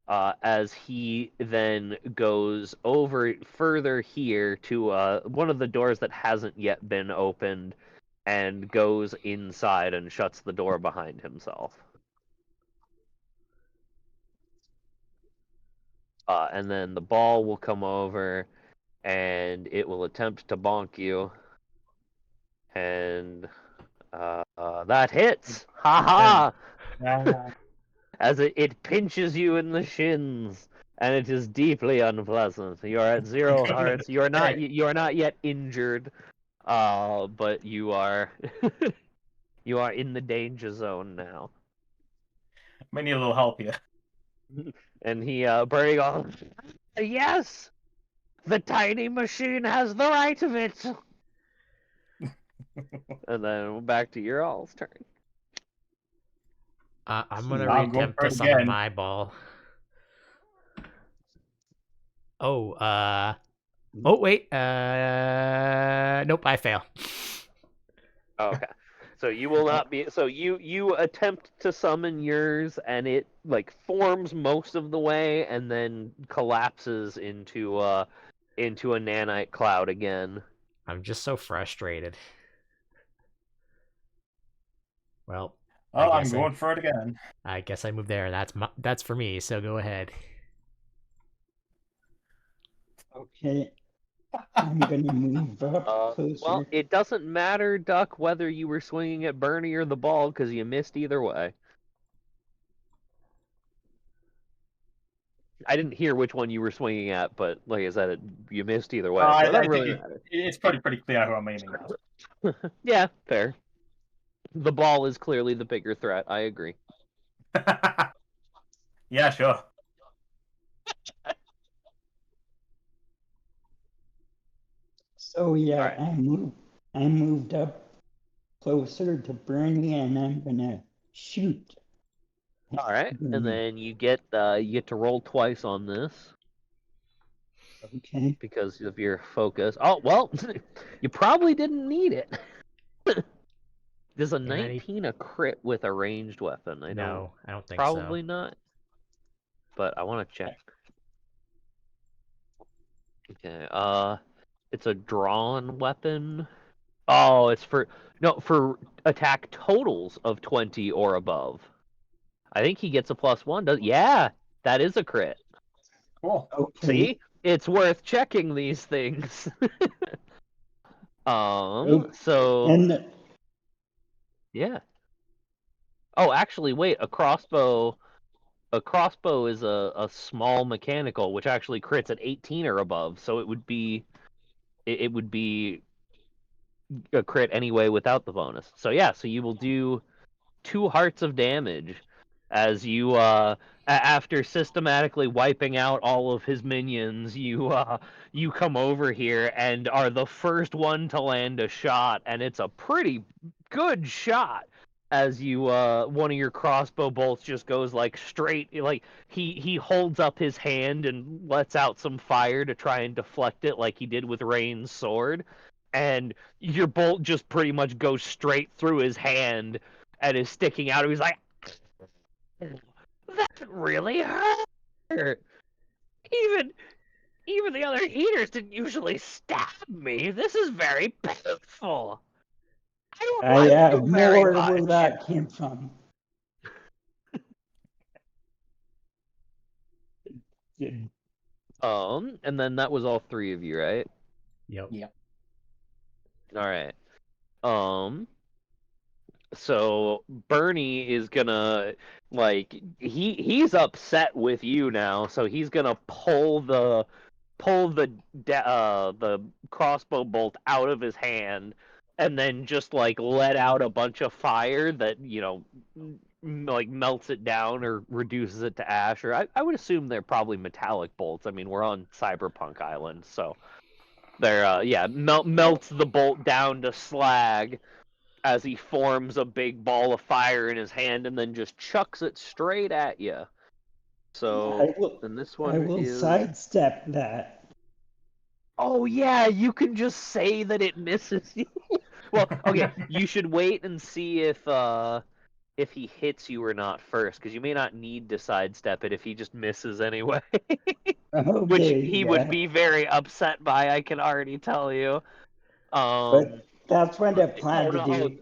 As he then goes over further here to one of the doors that hasn't yet been opened, and goes inside and shuts the door behind himself. And then the ball will come over, and it will attempt to bonk you, and that hits. Ha ha! Ah, As it pinches you in the shins, and it is deeply unpleasant. You are at 0 hearts. You are not yet injured, but you are you are in the danger zone now. may need a little help here. And he Bernie goes, yes, the tiny machine has the right of it. And then back to your all's turn. I'm gonna I'm going reattempt for to it summon again. my ball. Oh, oh wait, nope, I fail. Okay. So you will not be. So you attempt to summon yours, and it like forms most of the way, and then collapses into a nanite cloud again. I'm just so frustrated. Well, Oh, I'm going for it again. I guess I moved there. That's for me. So go ahead. Okay. I'm gonna move up closer. Well, it doesn't matter, Duck, whether you were swinging at Bernie or the ball, because you missed either way. I didn't hear which one you were swinging at, but like I said, you missed either way, so it doesn't really matter. It's pretty clear who I'm aiming at. Yeah, fair. The ball is clearly the bigger threat. I agree. Yeah, sure. So yeah, Alright. I moved up closer to Bernie, and I'm gonna shoot. All right, and then you get to roll twice on this Okay. because of your focus. Oh well, you probably didn't need it. Does a 19 a crit with a ranged weapon? No, I don't think probably so. not. But I want to check. Okay, it's a drawn weapon. Oh, it's for attack totals of 20 or above. I think he gets a +1. Yeah, that is a crit. Cool. Okay. See, it's worth checking these things. So And yeah. Oh, actually, wait. A crossbow is a small mechanical, which actually crits at 18 or above. So it would be a crit anyway without the bonus. So yeah. So you will do 2 hearts of damage as you after systematically wiping out all of his minions, you come over here and are the first one to land a shot, and it's a pretty good shot as you one of your crossbow bolts just goes like straight, like he holds up his hand and lets out some fire to try and deflect it like he did with Rain's sword, and your bolt just pretty much goes straight through his hand and is sticking out. He's like, that really hurt. Even the other heaters didn't usually stab me. This is very painful. I don't I like have you very more much. where that came from. And then that was all 3 of you, right? Yep. Yeah. All right. So Bernie is gonna like he's upset with you now, so he's gonna pull the crossbow bolt out of his hand, and then just like let out a bunch of fire that like melts it down or reduces it to ash. Or I would assume they're probably metallic bolts. I mean, we're on Cyberpunk Island, so they're melts the bolt down to slag. as he forms a big ball of fire in his hand and then just chucks it straight at you. So, and this I one will is... sidestep that. Oh yeah, you can just say that it misses you. Well, okay, you should wait and see if he hits you or not first, because you may not need to sidestep it if he just misses anyway. Which Okay, he would yeah. be very upset by, I can already tell you. But that's what I plan to do.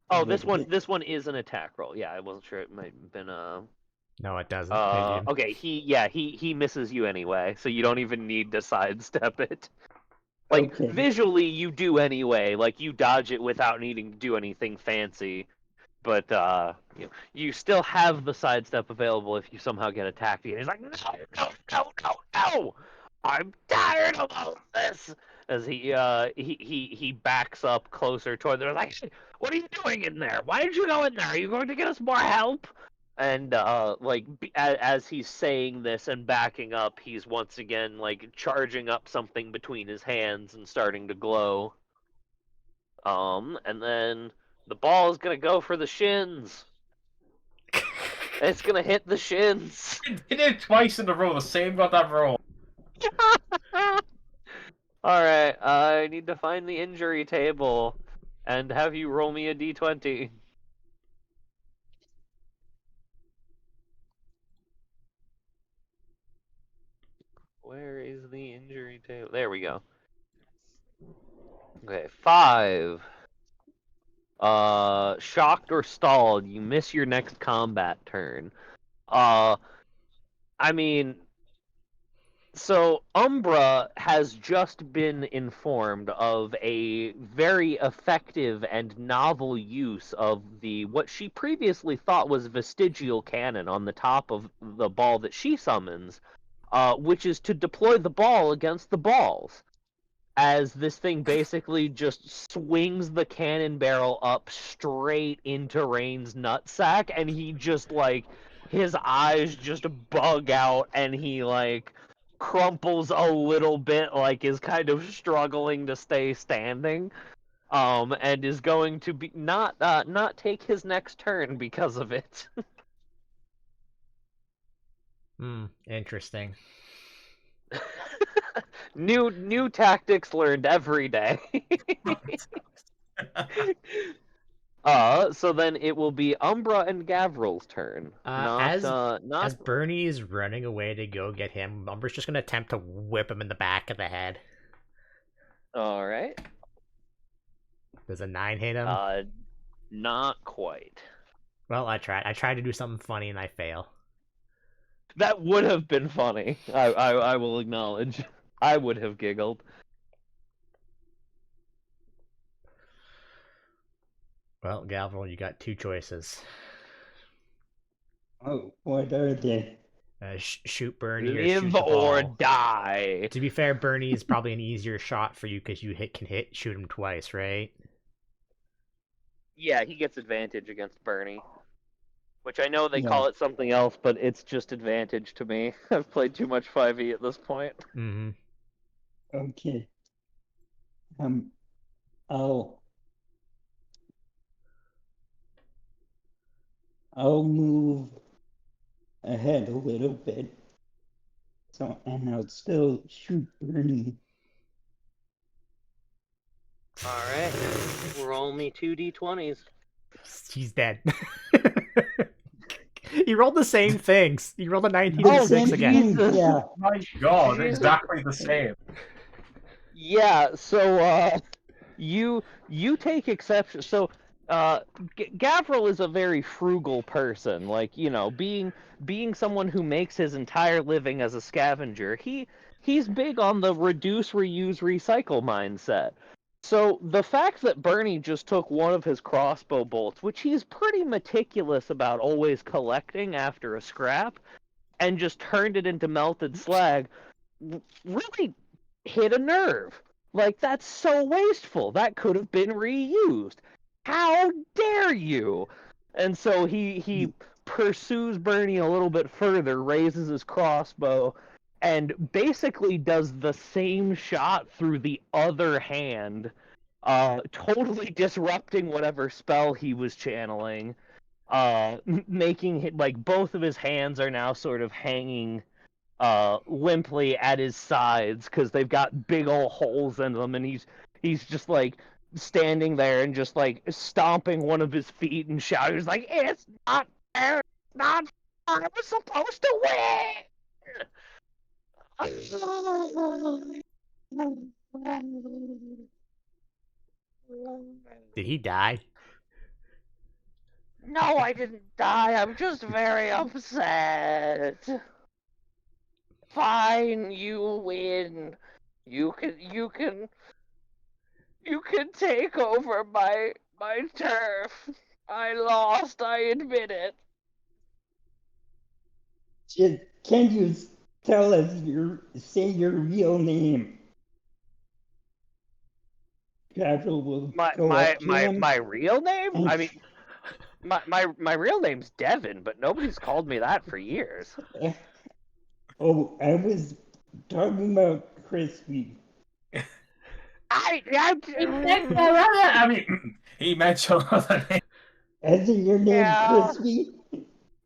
Oh, with it. this one is an attack roll. Yeah, I wasn't sure it might have been No, it doesn't. Maybe. okay, he misses you anyway, so you don't even need to sidestep it. Like, Okay. visually you do anyway, like you dodge it without needing to do anything fancy. But you still have the sidestep available if you somehow get attacked again. He's like, no! I'm tired of all this. As he backs up closer toward them, like, what are you doing in there? Why did you go in there? Are you going to get us more help? And like as he's saying this and backing up, he's once again like charging up something between his hands and starting to glow. And then the ball is gonna go for the shins. It's gonna hit the shins. He did it twice in a row, the same goddamn roll. Alright, I need to find the injury table and have you roll me a d20. Where is the injury table? There we go. Okay, 5. Shocked or stalled. You miss your next combat turn. I mean, so Umbra has just been informed of a very effective and novel use of the what she previously thought was vestigial cannon on the top of the ball that she summons, which is to deploy the ball against the balls. As this thing basically just swings the cannon barrel up straight into Rain's nutsack, and he just like his eyes just bug out, and he like crumples a little bit, like is kind of struggling to stay standing, and is going to be not take his next turn because of it. Interesting. New tactics learned every day. So then it will be Umbra and Gavril's turn. As Bernie is running away to go get him, Umbra's just gonna attempt to whip him in the back of the head. All right. Does a 9 hit him? Not quite. Well, I tried. I tried to do something funny and I fail. That would have been funny. I will acknowledge. I would have giggled. Well, Gavril, you got 2 choices. Oh, what are they? Shoot Bernie or Live shoot the or ball. die. To be fair, Bernie is probably an easier shot for you because you can shoot him twice, right? Yeah, he gets advantage against Bernie. Which I know they Yeah. call it something else, but it's just advantage to me. I've played too much 5e at this point. Mm-hmm. Okay. I'll move ahead a little bit. So, and I'll still shoot Bernie. Alright. Roll me 2d20s. He's dead. He rolled the same things. He rolled a 19 and a 6 again. Yeah. My god, exactly the same. Yeah, so you take exception. So Gavril is a very frugal person. Like, you know, being someone who makes his entire living as a scavenger, he's big on the reduce, reuse, recycle mindset. So the fact that Bernie just took one of his crossbow bolts, which he's pretty meticulous about always collecting after a scrap, and just turned it into melted slag, really hit a nerve. Like, that's so wasteful. That could have been reused. How dare you? And so he pursues Bernie a little bit further, raises his crossbow, and basically does the same shot through the other hand totally disrupting whatever spell he was channeling, making it like both of his hands are now sort of hanging limply at his sides because they've got big old holes in them, and he's just like standing there and just like stomping one of his feet and shouting, he's like, "It's not fair! It's not fair! I was supposed to win!" Did he die? No, I didn't die. I'm just very upset. Fine, you win. You can take over my turf. I lost, I admit it. Just, can you tell us say your real name? Gabriel will go up to him. My real name? and I mean, my real name's Devin, but nobody's called me that for years. Oh, I was talking about Crispy. I mean, he mentioned other names. Isn't your name Yeah. Crispy?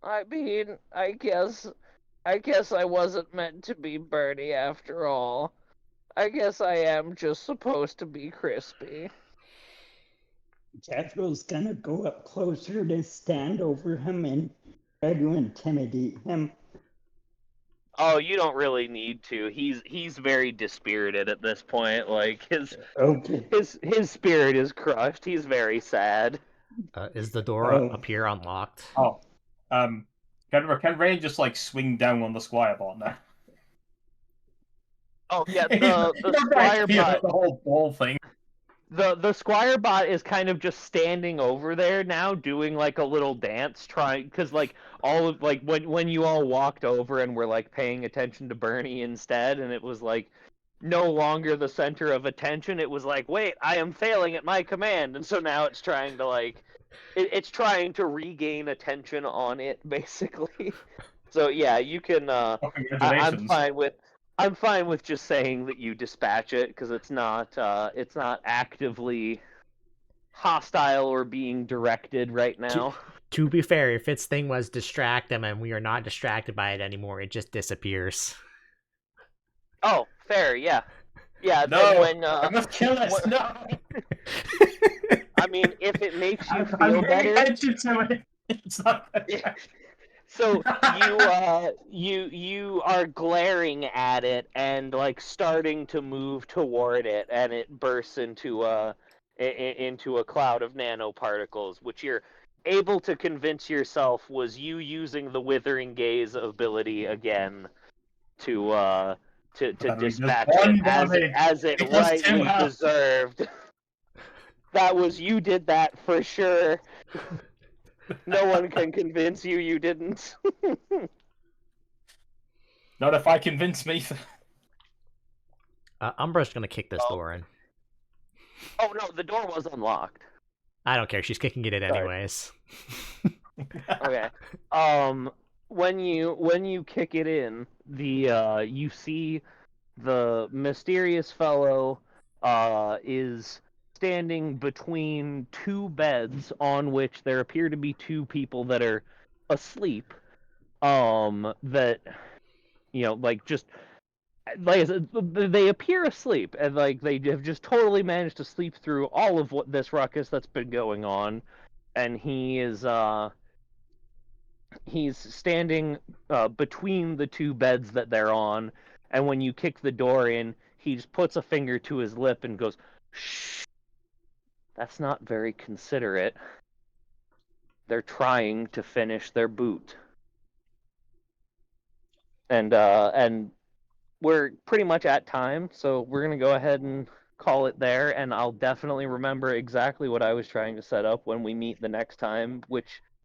I mean, I guess I wasn't meant to be Bernie after all. I guess I am just supposed to be Crispy. Gabriel's gonna go up closer to stand over him and try to intimidate him. Oh, you don't really need to. He's very dispirited at this point. Like Okay. his spirit is crushed. He's very sad. Is the door up here unlocked? Oh, can Ray just like swing down on the squire bot now? Oh yeah, the squire bot. The whole ball thing. The squire bot is kind of just standing over there now, doing like a little dance, trying because like all of like when you all walked over and were like paying attention to Bernie instead, and it was like no longer the center of attention. It was like, wait, I am failing at my command, and so now it's trying to like it's trying to regain attention on it basically. So yeah, you can. I'm fine with just saying that you dispatch it because it's not actively hostile or being directed right now. To be fair, if its thing was distract them and we are not distracted by it anymore, it just disappears. Oh, fair, yeah. Yeah, No, then when I must kill us. No. I mean, if it makes you feel I'm better. attention to it. It's not. So you are glaring at it and like starting to move toward it, and it bursts into a cloud of nanoparticles, which you're able to convince yourself was you using the withering gaze ability again to dispatch it as it rightly deserved. That was you did that for sure. No one can convince you you didn't. Not if I convince me. Umbra's gonna kick this door in. Oh no, the door was unlocked. I don't care. She's kicking it in anyways. Okay. When you kick it in, the you see the mysterious fellow is standing between two beds on which there appear to be two people that are asleep. That like just like I said, they appear asleep and like they have just totally managed to sleep through all of what this ruckus that's been going on, and he's standing between the two beds that they're on, and when you kick the door in, he just puts a finger to his lip and goes, "Shh, that's not very considerate. They're trying to finish their boot." And we're pretty much at time, so we're gonna go ahead and call it there, and I'll definitely remember exactly what I was trying to set up when we meet the next time, which